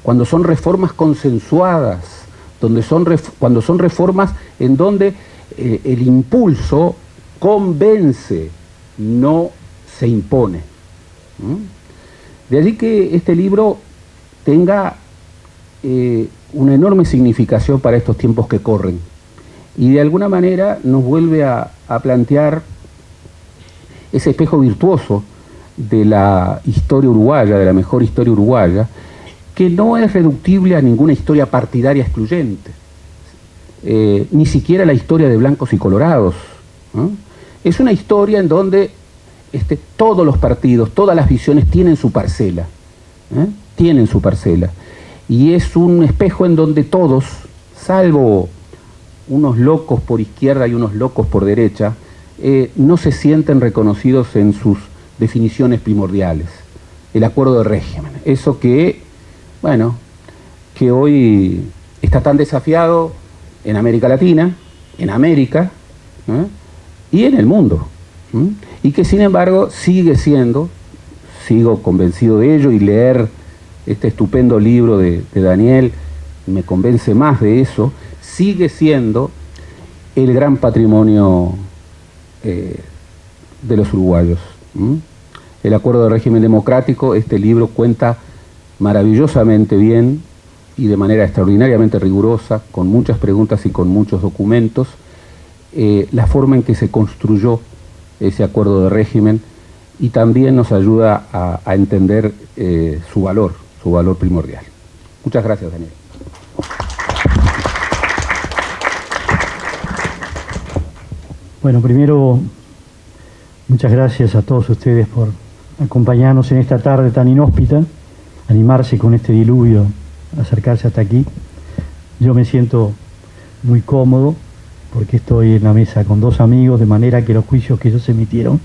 cuando son reformas consensuadas, cuando son reformas en donde el impulso convence, no se impone. De allí que este libro tenga una enorme significación para estos tiempos que corren, y de alguna manera nos vuelve a plantear ese espejo virtuoso de la historia uruguaya, de la mejor historia uruguaya, que no es reductible a ninguna historia partidaria excluyente, ni siquiera la historia de blancos y colorados, ¿no? Es una historia en donde todos los partidos, todas las visiones tienen su parcela, tienen su parcela, y es un espejo en donde todos, salvo unos locos por izquierda y unos locos por derecha, no se sienten reconocidos en sus definiciones primordiales. El acuerdo de régimen, eso que, bueno, que hoy está tan desafiado en América Latina, en América, y en el mundo, y que sin embargo sigue siendo, sigo convencido de ello, y leer este estupendo libro de Daniel me convence más de eso, sigue siendo el gran patrimonio de los uruguayos. El acuerdo de régimen democrático, este libro cuenta maravillosamente bien y de manera extraordinariamente rigurosa, con muchas preguntas y con muchos documentos, la forma en que se construyó ese acuerdo de régimen, y también nos ayuda a entender su valor primordial. Muchas gracias, Daniel.
Bueno, primero, muchas gracias a todos ustedes por acompañarnos en esta tarde tan inhóspita, animarse con este diluvio, acercarse hasta aquí. Yo me siento muy cómodo porque estoy en la mesa con dos amigos, de manera que los juicios que ellos emitieron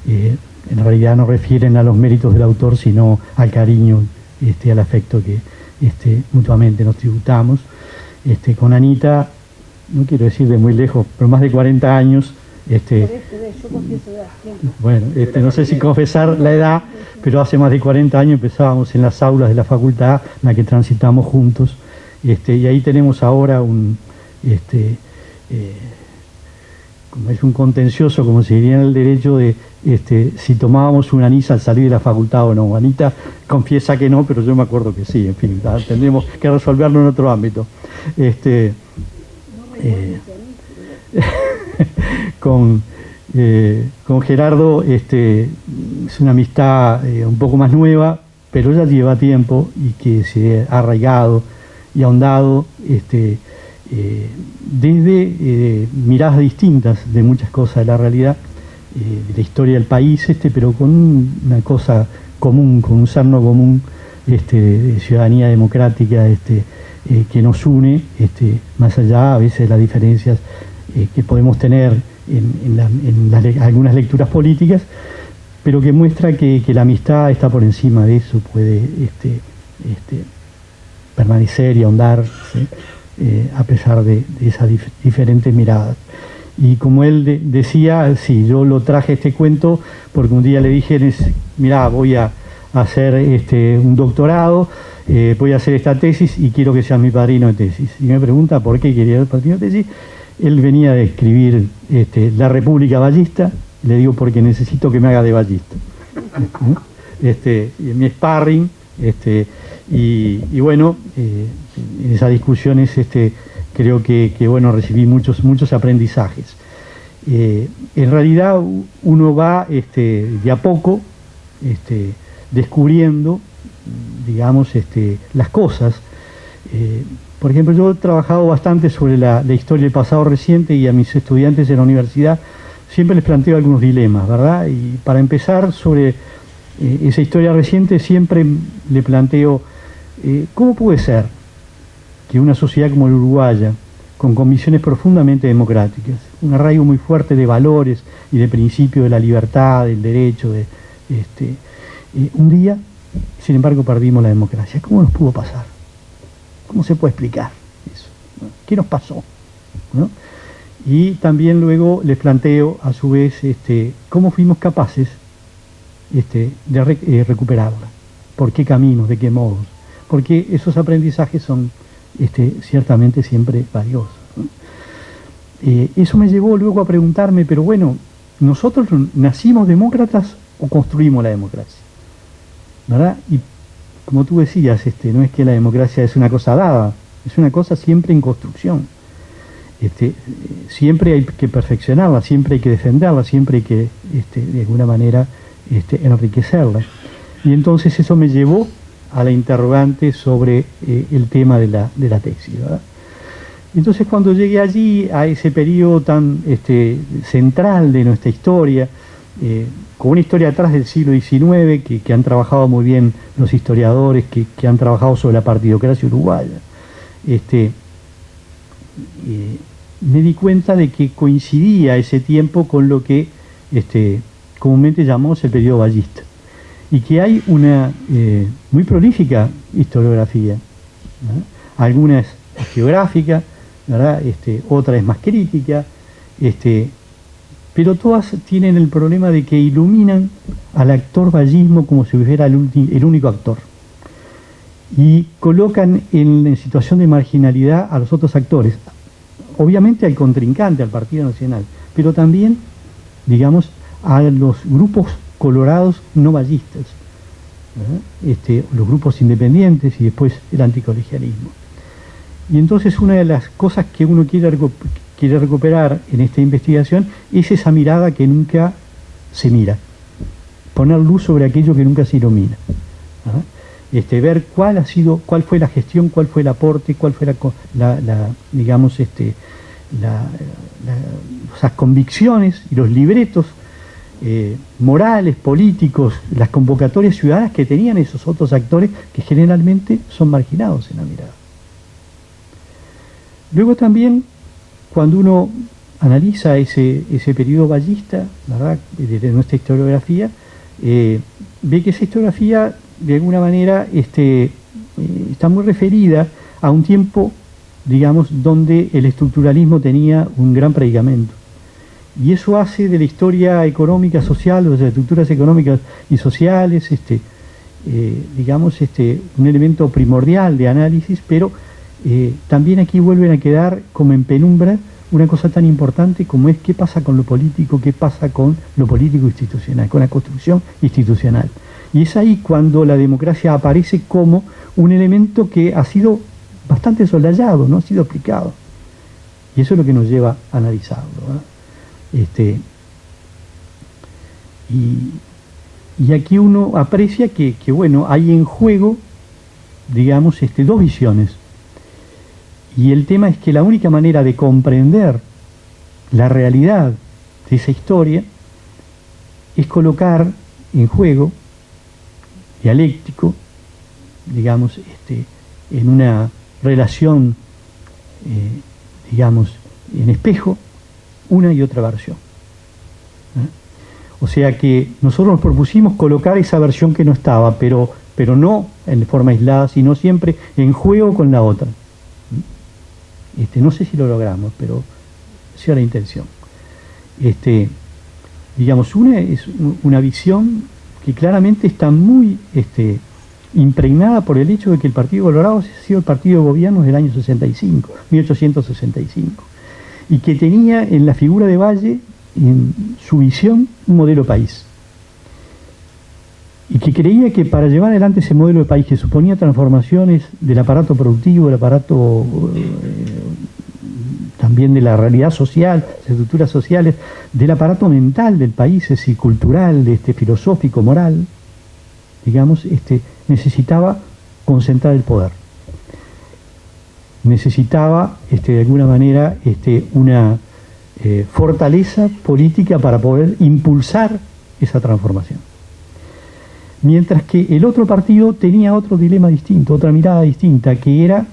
en realidad no refieren a los méritos del autor, sino al cariño, al afecto que mutuamente nos tributamos. Con Anita, no quiero decir de muy lejos, pero más de 40 años.
Yo confieso edad,
bueno, no sé si confesar la edad, pero hace más de 40 años empezábamos en las aulas de la facultad, en la que transitamos juntos, y ahí tenemos ahora como es un contencioso, como se diría en el derecho, de si tomábamos un anís al salir de la facultad o no. Anita confiesa que no, pero yo me acuerdo que sí. En fin, tendremos que resolverlo en otro ámbito. Con Gerardo es una amistad un poco más nueva, pero ya lleva tiempo y que se ha arraigado y ahondado desde miradas distintas de muchas cosas de la realidad, de la historia del país, pero con una cosa común, con un sarno común de ciudadanía democrática que nos une, más allá a veces de las diferencias que podemos tener en algunas lecturas políticas, pero que muestra que la amistad está por encima de eso, puede permanecer y ahondar, ¿sí? A pesar de esas diferentes miradas. Y como él decía, sí, yo lo traje este cuento porque un día le dije, mirá, voy a hacer un doctorado, voy a hacer esta tesis y quiero que sea mi padrino de tesis. Y me pregunta por qué quería el padrino de tesis. Él venía de escribir La República Ballista, le digo porque necesito que me haga de ballista. Y mi sparring, y bueno, en esas discusiones creo que bueno, recibí muchos aprendizajes. En realidad uno va de a poco descubriendo, digamos, las cosas. Por ejemplo, yo he trabajado bastante sobre la historia del pasado reciente y a mis estudiantes en la universidad siempre les planteo algunos dilemas, ¿verdad? Y para empezar sobre esa historia reciente siempre le planteo ¿cómo puede ser que una sociedad como la uruguaya, con convicciones profundamente democráticas, un arraigo muy fuerte de valores y de principios de la libertad, del derecho, un día, sin embargo, perdimos la democracia? ¿Cómo nos pudo pasar? ¿Cómo se puede explicar eso? ¿Qué nos pasó? ¿No? Y también luego les planteo, a su vez, cómo fuimos capaces de recuperarla. ¿Por qué caminos? ¿De qué modos? Porque esos aprendizajes son ciertamente siempre valiosos, ¿no? Eso me llevó luego a preguntarme, pero bueno, ¿nosotros nacimos demócratas o construimos la democracia? ¿Verdad? Y como tú decías, no es que la democracia es una cosa dada, es una cosa siempre en construcción. Siempre hay que perfeccionarla, siempre hay que defenderla, siempre hay que, de alguna manera, enriquecerla. Y entonces eso me llevó a la interrogante sobre el tema de la tesis, ¿verdad? Entonces cuando llegué allí, a ese periodo tan central de nuestra historia, con una historia atrás del siglo XIX, que han trabajado muy bien los historiadores, que han trabajado sobre la partidocracia uruguaya, me di cuenta de que coincidía ese tiempo con lo que comúnmente llamamos el periodo vallista, y que hay una muy prolífica historiografía, ¿no? Alguna es geográfica, ¿verdad? Otra es más crítica, pero todas tienen el problema de que iluminan al actor vallismo como si fuera el único actor, y colocan en situación de marginalidad a los otros actores, obviamente al contrincante, al Partido Nacional, pero también, digamos, a los grupos colorados no vallistas, los grupos independientes y después el anticolegialismo. Y entonces una de las cosas que uno quiere recuperar en esta investigación es esa mirada que nunca se mira, poner luz sobre aquello que nunca se ilumina, ver cuál fue la gestión, cuál fue el aporte, cuál fue digamos, esas convicciones y los libretos morales, políticos, las convocatorias ciudadanas que tenían esos otros actores que generalmente son marginados en la mirada. Luego también, cuando uno analiza ese periodo vallista, ¿verdad?, de nuestra historiografía, ve que esa historiografía de alguna manera está muy referida a un tiempo, digamos, donde el estructuralismo tenía un gran predicamento. Y eso hace de la historia económica, social, de las estructuras económicas y sociales, digamos, un elemento primordial de análisis, pero también aquí vuelven a quedar como en penumbra una cosa tan importante como es qué pasa con lo político, qué pasa con lo político institucional, con la construcción institucional. Y es ahí cuando la democracia aparece como un elemento que ha sido bastante soslayado, no ha sido aplicado. Y eso es lo que nos lleva a analizarlo, ¿verdad? Y aquí uno aprecia que bueno, hay en juego, digamos, dos visiones. Y el tema es que la única manera de comprender la realidad de esa historia es colocar en juego, dialéctico, digamos, en una relación, digamos, en espejo, una y otra versión. O sea que nosotros nos propusimos colocar esa versión que no estaba, pero no en forma aislada, sino siempre en juego con la otra. No sé si lo logramos, pero esa era la intención. Digamos, una es una visión que claramente está muy impregnada por el hecho de que el Partido Colorado ha sido el partido de gobierno del año 65, 1865, y que tenía en la figura de Valle, en su visión, un modelo país. Y que creía que para llevar adelante ese modelo de país, que suponía transformaciones del aparato productivo, del aparato también de la realidad social, de estructuras sociales, del aparato mental del país, es decir, cultural, filosófico, moral, digamos, necesitaba concentrar el poder. necesitaba de alguna manera una fortaleza política para poder impulsar esa transformación. Mientras que el otro partido tenía otro dilema distinto, otra mirada distinta, que era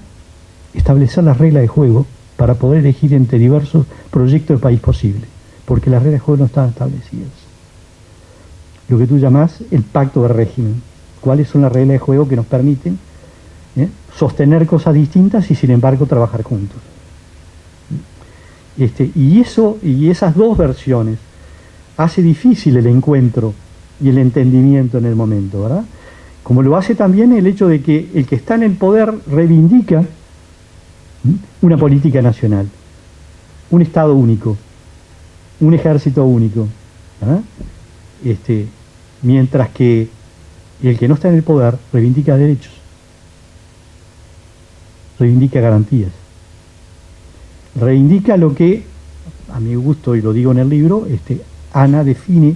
establecer las reglas de juego para poder elegir entre diversos proyectos de país posibles, porque las reglas de juego no estaban establecidas. Lo que tú llamás el pacto de régimen. ¿Cuáles son las reglas de juego que nos permiten sostener cosas distintas y sin embargo trabajar juntos? Y esas dos versiones hace difícil el encuentro y el entendimiento en el momento, ¿verdad? Como lo hace también el hecho de que el que está en el poder reivindica una política nacional, un Estado único, un ejército único, ¿verdad? Mientras que el que no está en el poder reivindica derechos, reivindica garantías, reivindica lo que, a mi gusto, y lo digo en el libro, Ana define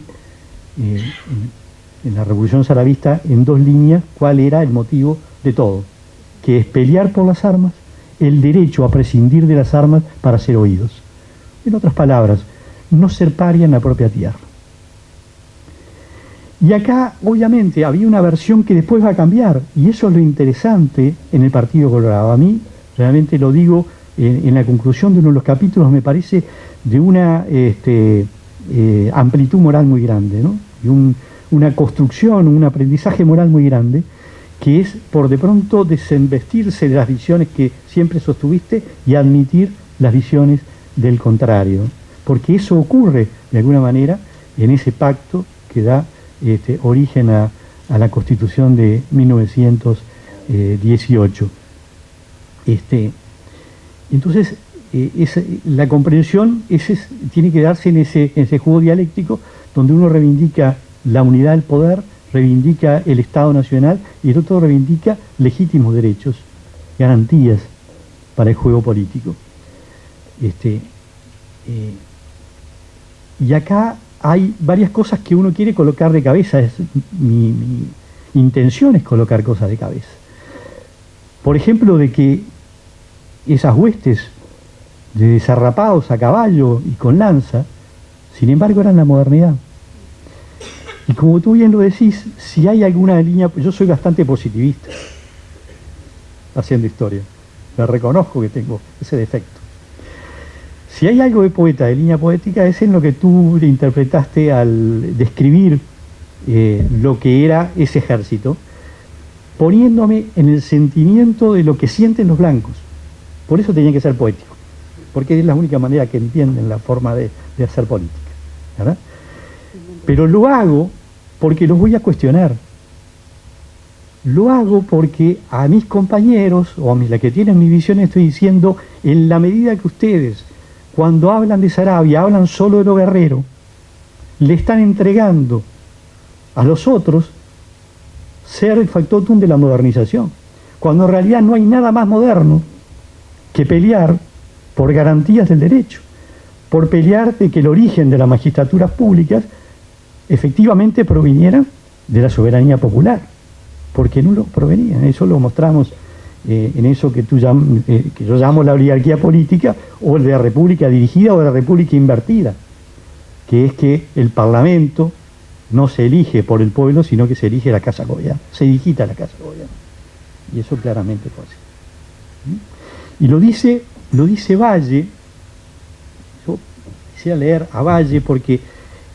en la Revolución Saravista en dos líneas cuál era el motivo de todo, que es pelear por las armas, el derecho a prescindir de las armas para ser oídos. En otras palabras, no ser paria en la propia tierra. Y acá, obviamente, había una versión que después va a cambiar, y eso es lo interesante en el Partido Colorado. A mí, realmente lo digo, en la conclusión de uno de los capítulos, me parece de una amplitud moral muy grande, ¿no? Y una construcción, un aprendizaje moral muy grande, que es, por de pronto, desinvestirse de las visiones que siempre sostuviste y admitir las visiones del contrario. Porque eso ocurre, de alguna manera, en ese pacto que da origen a la Constitución de 1918. Entonces, la comprensión tiene que darse en ese juego dialéctico donde uno reivindica la unidad del poder, reivindica el Estado Nacional y el otro reivindica legítimos derechos, garantías para el juego político. Y acá hay varias cosas que uno quiere colocar de cabeza. Mi intención es colocar cosas de cabeza. Por ejemplo, de que esas huestes de desarrapados a caballo y con lanza, sin embargo, eran la modernidad. Y como tú bien lo decís, si hay alguna línea, yo soy bastante positivista haciendo historia, me reconozco que tengo ese defecto. Si hay algo de poeta, de línea poética, es en lo que tú interpretaste al describir lo que era ese ejército, poniéndome en el sentimiento de lo que sienten los blancos. Por eso tenía que ser poético, porque es la única manera que entienden la forma de hacer política, ¿verdad? Pero lo hago porque los voy a cuestionar. Lo hago porque a mis compañeros, o a la que tienen mi visión, estoy diciendo, en la medida que ustedes, cuando hablan de Saravia, hablan solo de lo guerrero, le están entregando a los otros ser el factotum de la modernización, cuando en realidad no hay nada más moderno que pelear por garantías del derecho, por pelear de que el origen de las magistraturas públicas efectivamente proviniera de la soberanía popular, porque no lo provenían. Eso lo mostramos en eso que yo llamo la oligarquía política, o de la república dirigida o de la república invertida, que es que el parlamento no se elige por el pueblo, sino que se elige la casa gobierno, se digita la casa gobierno. Y eso claramente fue así. Y lo dice Valle. Yo quisiera leer a Valle porque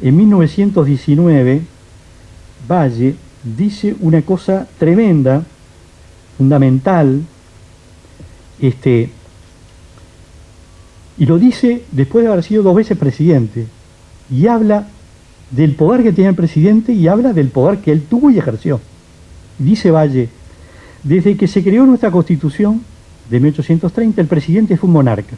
en 1919 Valle dice una cosa tremenda, fundamental, y lo dice después de haber sido 2 veces presidente, y habla del poder que tenía el presidente y habla del poder que él tuvo y ejerció. Dice Valle: desde que se creó nuestra Constitución de 1830, el presidente fue un monarca.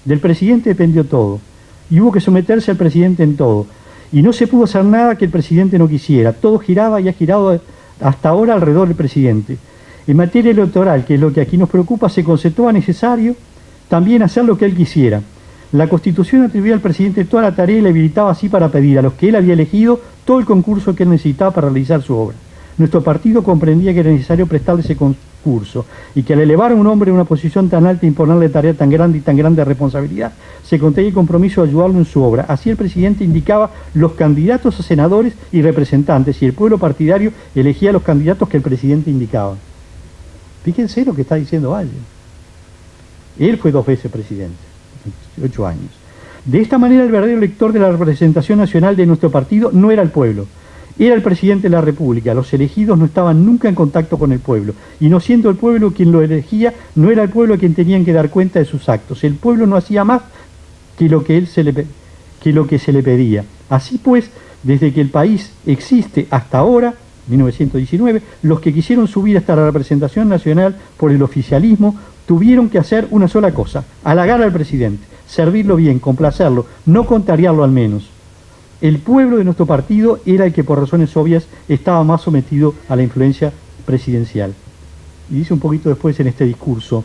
Del presidente dependió todo, y hubo que someterse al presidente en todo, y no se pudo hacer nada que el presidente no quisiera. Todo giraba y ha girado hasta ahora alrededor del presidente. En materia electoral, que es lo que aquí nos preocupa, se constató necesario también hacer lo que él quisiera. La Constitución atribuía al presidente toda la tarea y le habilitaba así para pedir a los que él había elegido todo el concurso que él necesitaba para realizar su obra. nuestro partido comprendía que era necesario prestarle ese concurso y que al elevar a un hombre a una posición tan alta e imponerle tarea tan grande y tan grande responsabilidad, se contenía el compromiso de ayudarlo en su obra. Así el presidente indicaba los candidatos a senadores y representantes y el pueblo partidario elegía los candidatos que el presidente indicaba. Fíjense lo que está diciendo Valle. Él fue 2 veces presidente, 8 años. De esta manera el verdadero elector de la representación nacional de nuestro partido no era el pueblo, era el presidente de la República. Los elegidos no estaban nunca en contacto con el pueblo, y no siendo el pueblo quien lo elegía, no era el pueblo a quien tenían que dar cuenta de sus actos. El pueblo no hacía más que lo que se le pedía. Así pues, desde que el país existe hasta ahora, 1919, los que quisieron subir hasta la representación nacional por el oficialismo tuvieron que hacer una sola cosa: halagar al presidente, servirlo bien, complacerlo, no contrariarlo al menos. El pueblo de nuestro partido era el que por razones obvias estaba más sometido a la influencia presidencial. Y dice un poquito después en este discurso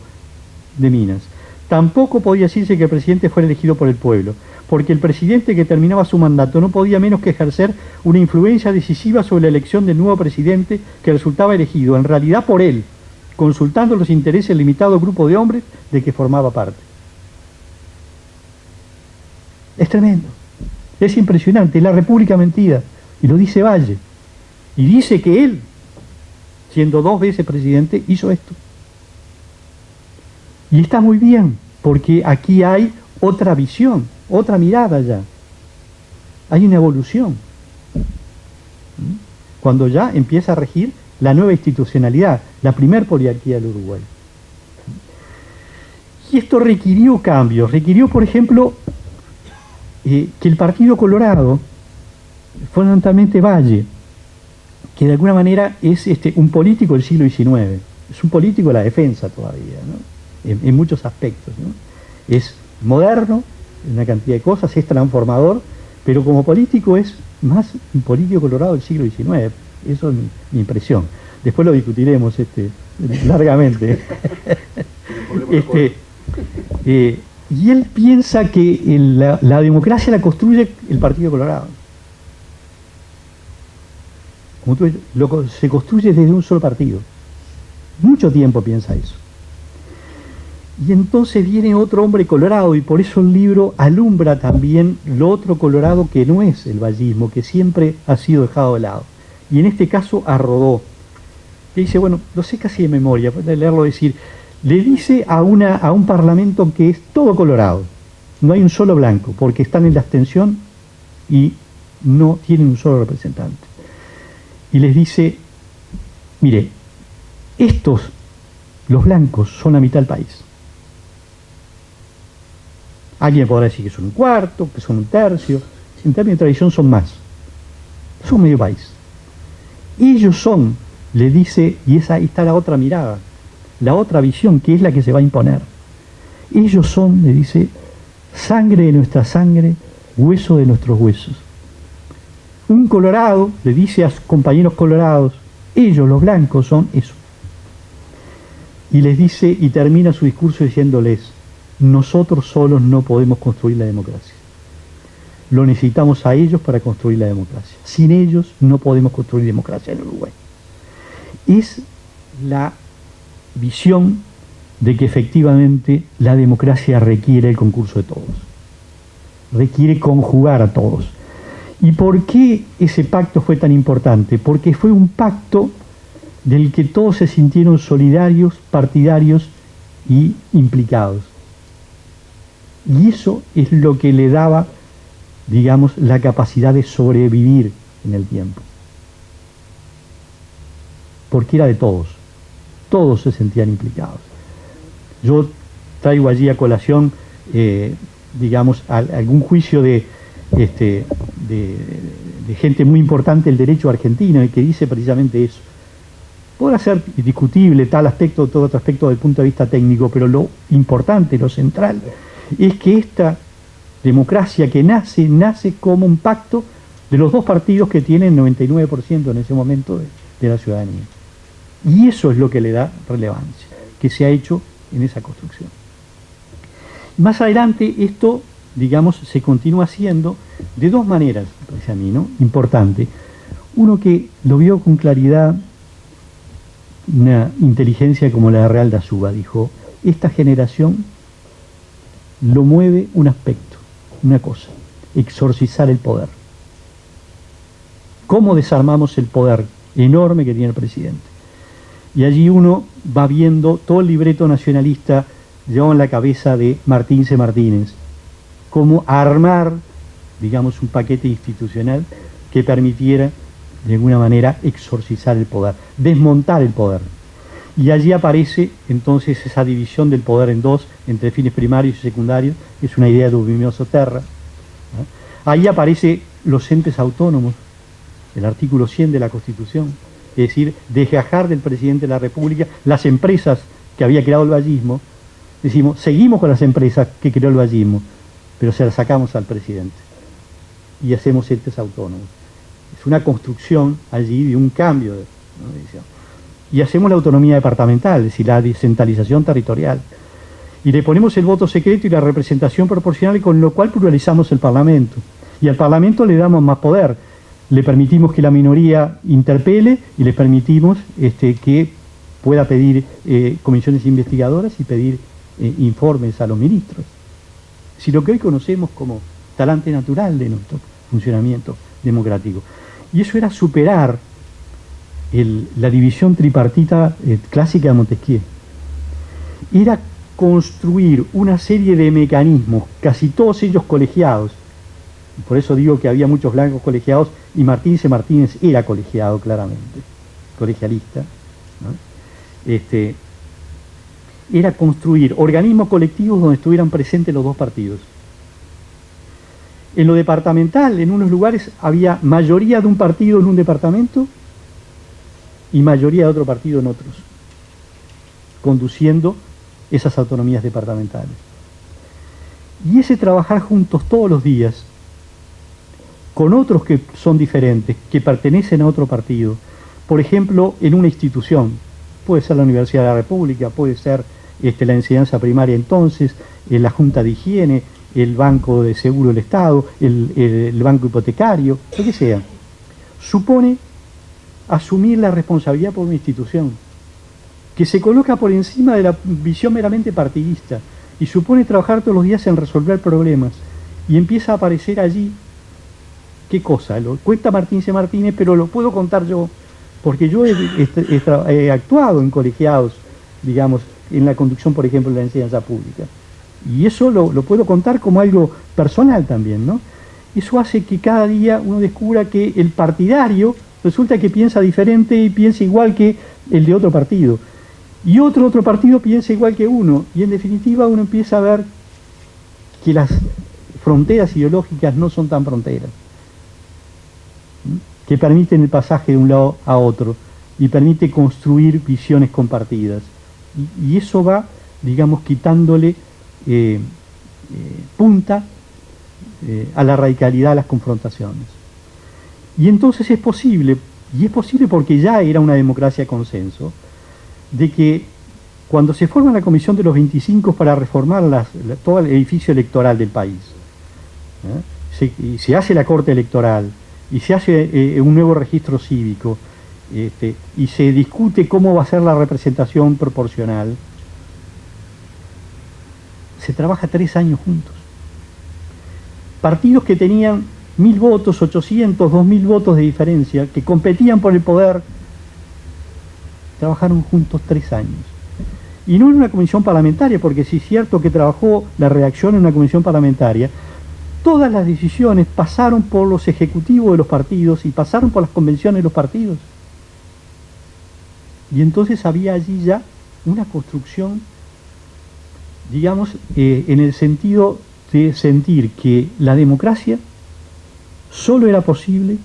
de Minas: tampoco podía decirse que el presidente fuera elegido por el pueblo, porque el presidente que terminaba su mandato no podía menos que ejercer una influencia decisiva sobre la elección del nuevo presidente que resultaba elegido, en realidad por él, consultando los intereses del limitado grupo de hombres de que formaba parte. Es tremendo, es impresionante, es la República mentida, y lo dice Valle, y dice que él, siendo 2 veces presidente, hizo esto. Y está muy bien, porque aquí hay otra visión, otra mirada ya, hay una evolución, cuando ya empieza a regir la nueva institucionalidad, la primer poliarquía del Uruguay. Y esto requirió cambios, requirió, por ejemplo, que el Partido Colorado, fundamentalmente Valle, que de alguna manera es un político del siglo XIX, es un político de la defensa todavía, ¿no? En muchos aspectos, ¿no? Es moderno en una cantidad de cosas, es transformador, pero como político es más un político colorado del siglo XIX. Eso es mi impresión. Después lo discutiremos largamente. Y él piensa que la democracia la construye el Partido Colorado. Como tú ves, se construye desde un solo partido. Mucho tiempo piensa eso. Y entonces viene otro hombre colorado, y por eso el libro alumbra también lo otro colorado que no es el vallismo, que siempre ha sido dejado de lado. Y en este caso a Rodó. Que dice, bueno, lo sé casi de memoria, puede leerlo decir, le dice a un parlamento que es todo colorado, no hay un solo blanco, porque están en la abstención y no tienen un solo representante. Y les dice, mire, los blancos, son la mitad del país. Alguien podrá decir que son un cuarto, que son un tercio, en términos de tradición son más, son medio país. Ellos son, le dice, y ahí está la otra mirada, la otra visión, que es la que se va a imponer. Ellos son, le dice, sangre de nuestra sangre, hueso de nuestros huesos. Un colorado le dice a sus compañeros colorados, ellos, los blancos, son eso. Y les dice, y termina su discurso diciéndoles, nosotros solos no podemos construir la democracia. Lo necesitamos a ellos para construir la democracia. Sin ellos no podemos construir democracia en Uruguay. Es la visión de que efectivamente la democracia requiere el concurso de todos. Requiere conjugar a todos. ¿Y por qué ese pacto fue tan importante? Porque fue un pacto del que todos se sintieron solidarios, partidarios y implicados. Y eso es lo que le daba, digamos, la capacidad de sobrevivir en el tiempo. Porque era de todos. Todos se sentían implicados. Yo traigo allí a colación, digamos, algún juicio de gente muy importante del derecho argentino, que dice precisamente eso. Podrá ser discutible tal aspecto, todo otro aspecto desde el punto de vista técnico, pero lo importante, lo central, es que esta democracia que nace como un pacto de los dos partidos que tienen 99% en ese momento de la ciudadanía. Y eso es lo que le da relevancia, que se ha hecho en esa construcción. Más adelante esto, digamos, se continúa haciendo de dos maneras, parece a mí, ¿no? Importante. uno que lo vio con claridad, una inteligencia como la de Real de Azúa, dijo, esta generación lo mueve un aspecto, una cosa, exorcizar el poder. ¿Cómo desarmamos el poder enorme que tiene el presidente? Y allí uno va viendo todo el libreto nacionalista llevado en la cabeza de Martín C. Martínez, cómo armar, digamos, un paquete institucional que permitiera, de alguna manera, exorcizar el poder, desmontar el poder. Y allí aparece entonces esa división del poder en dos, entre fines primarios y secundarios, es una idea de Ubimioso Terra. Ahí aparecen los entes autónomos, el artículo 100 de la Constitución, es decir, desgajar del presidente de la República las empresas que había creado el vallismo. Decimos, seguimos con las empresas que creó el vallismo, pero se las sacamos al presidente y hacemos entes autónomos. Es una construcción allí de un cambio, ¿no? Y hacemos la autonomía departamental, es decir, la descentralización territorial. Y le ponemos el voto secreto y la representación proporcional, con lo cual pluralizamos el Parlamento. Y al Parlamento le damos más poder. Le permitimos que la minoría interpele y le permitimos que pueda pedir comisiones investigadoras y pedir informes a los ministros. Si lo que hoy conocemos como talante natural de nuestro funcionamiento democrático. Y eso era superar la división tripartita clásica de Montesquieu. Era construir una serie de mecanismos, casi todos ellos colegiados. Por eso digo que había muchos blancos colegiados y Martín C. Martínez era colegiado claramente, colegialista, ¿no? Era construir organismos colectivos donde estuvieran presentes los dos partidos. En lo departamental, en unos lugares había mayoría de un partido en un departamento y mayoría de otro partido en otros, conduciendo esas autonomías departamentales. Y ese trabajar juntos todos los días, con otros que son diferentes, que pertenecen a otro partido, por ejemplo, en una institución, puede ser la Universidad de la República, puede ser la enseñanza primaria entonces, la Junta de Higiene, el Banco de Seguro del Estado, el Banco Hipotecario, lo que sea, supone asumir la responsabilidad por una institución que se coloca por encima de la visión meramente partidista y supone trabajar todos los días en resolver problemas, y empieza a aparecer allí, ¿qué cosa? Lo cuenta Martín C. Martínez, pero lo puedo contar yo, porque yo he actuado en colegiados, digamos, en la conducción, por ejemplo, de la enseñanza pública. Y eso lo puedo contar como algo personal también, ¿no? Eso hace que cada día uno descubra que el partidario resulta que piensa diferente y piensa igual que el de otro partido. Y otro partido piensa igual que uno. Y en definitiva uno empieza a ver que las fronteras ideológicas no son tan fronteras, que permiten el pasaje de un lado a otro y permite construir visiones compartidas. Y eso va, digamos, quitándole punta a la radicalidad de las confrontaciones. Y entonces es posible, y es posible porque ya era una democracia consenso, de que cuando se forma la Comisión de los 25 para reformar todo el edificio electoral del país, se hace la Corte Electoral, y se hace un nuevo registro cívico, y se discute cómo va a ser la representación proporcional, se trabaja 3 años juntos. Partidos que tenían 1000 votos, 800, 2000 votos de diferencia, que competían por el poder, trabajaron juntos 3 años. Y no en una comisión parlamentaria, porque sí es cierto que trabajó la redacción en una comisión parlamentaria, todas las decisiones pasaron por los ejecutivos de los partidos y pasaron por las convenciones de los partidos. Y entonces había allí ya una construcción, digamos, en el sentido de sentir que la democracia solo era posible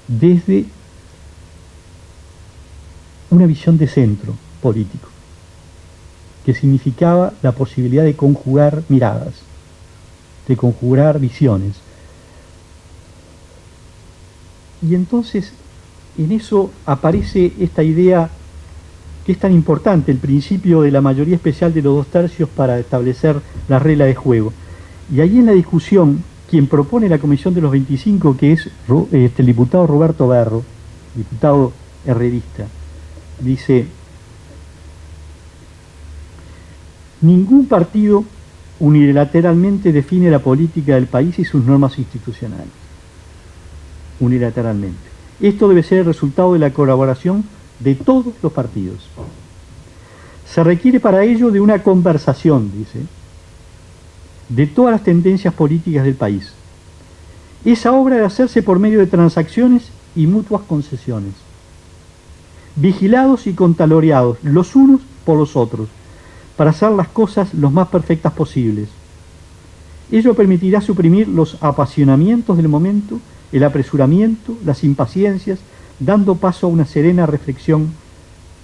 desde una visión de centro político, que significaba la posibilidad de conjugar miradas, de conjugar visiones. Y entonces en eso aparece esta idea que es tan importante, el principio de la mayoría especial de los 2/3 para establecer la regla de juego. Y ahí en la discusión quien propone la Comisión de los 25, que es el diputado Roberto Berro, diputado herrerista, dice: ningún partido unilateralmente define la política del país y sus normas institucionales. Unilateralmente. Esto debe ser el resultado de la colaboración de todos los partidos. Se requiere para ello de una conversación, dice, de todas las tendencias políticas del país. Esa obra debe hacerse por medio de transacciones y mutuas concesiones, vigilados y contraloreados los unos por los otros, para hacer las cosas lo más perfectas posibles. Ello permitirá suprimir los apasionamientos del momento, el apresuramiento, las impaciencias, dando paso a una serena reflexión,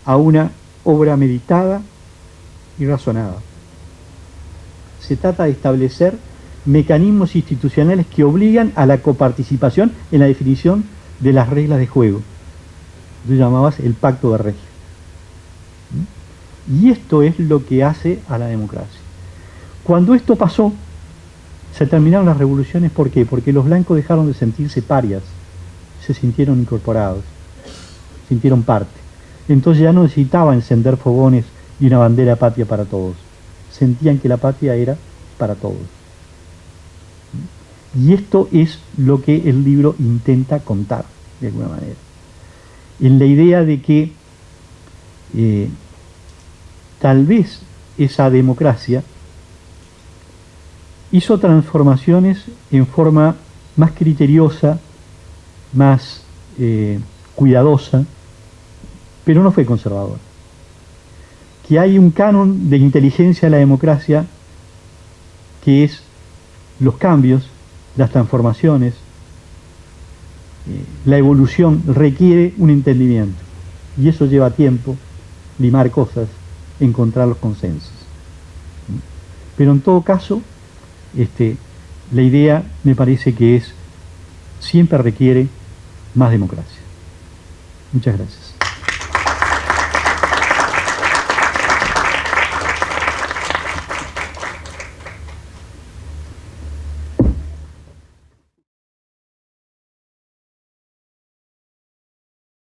a una obra meditada y razonada. Se trata de establecer mecanismos institucionales que obligan a la coparticipación en la definición de las reglas de juego. Tú llamabas el pacto de reglas. Y esto es lo que hace a la democracia. Cuando esto pasó, se terminaron las revoluciones. ¿Por qué? Porque los blancos dejaron de sentirse parias, se sintieron incorporados, sintieron parte. Entonces ya no necesitaban encender fogones y una bandera patria para todos. Sentían que la patria era para todos. Y esto es lo que el libro intenta contar, de alguna manera. En la idea de que tal vez esa democracia hizo transformaciones en forma más criteriosa, más cuidadosa, pero no fue conservadora. Que hay un canon de inteligencia de la democracia que es los cambios, las transformaciones, la evolución requiere un entendimiento, y eso lleva tiempo, limar cosas, encontrar los consensos. Pero en todo caso, la idea me parece que siempre requiere más democracia. Muchas gracias.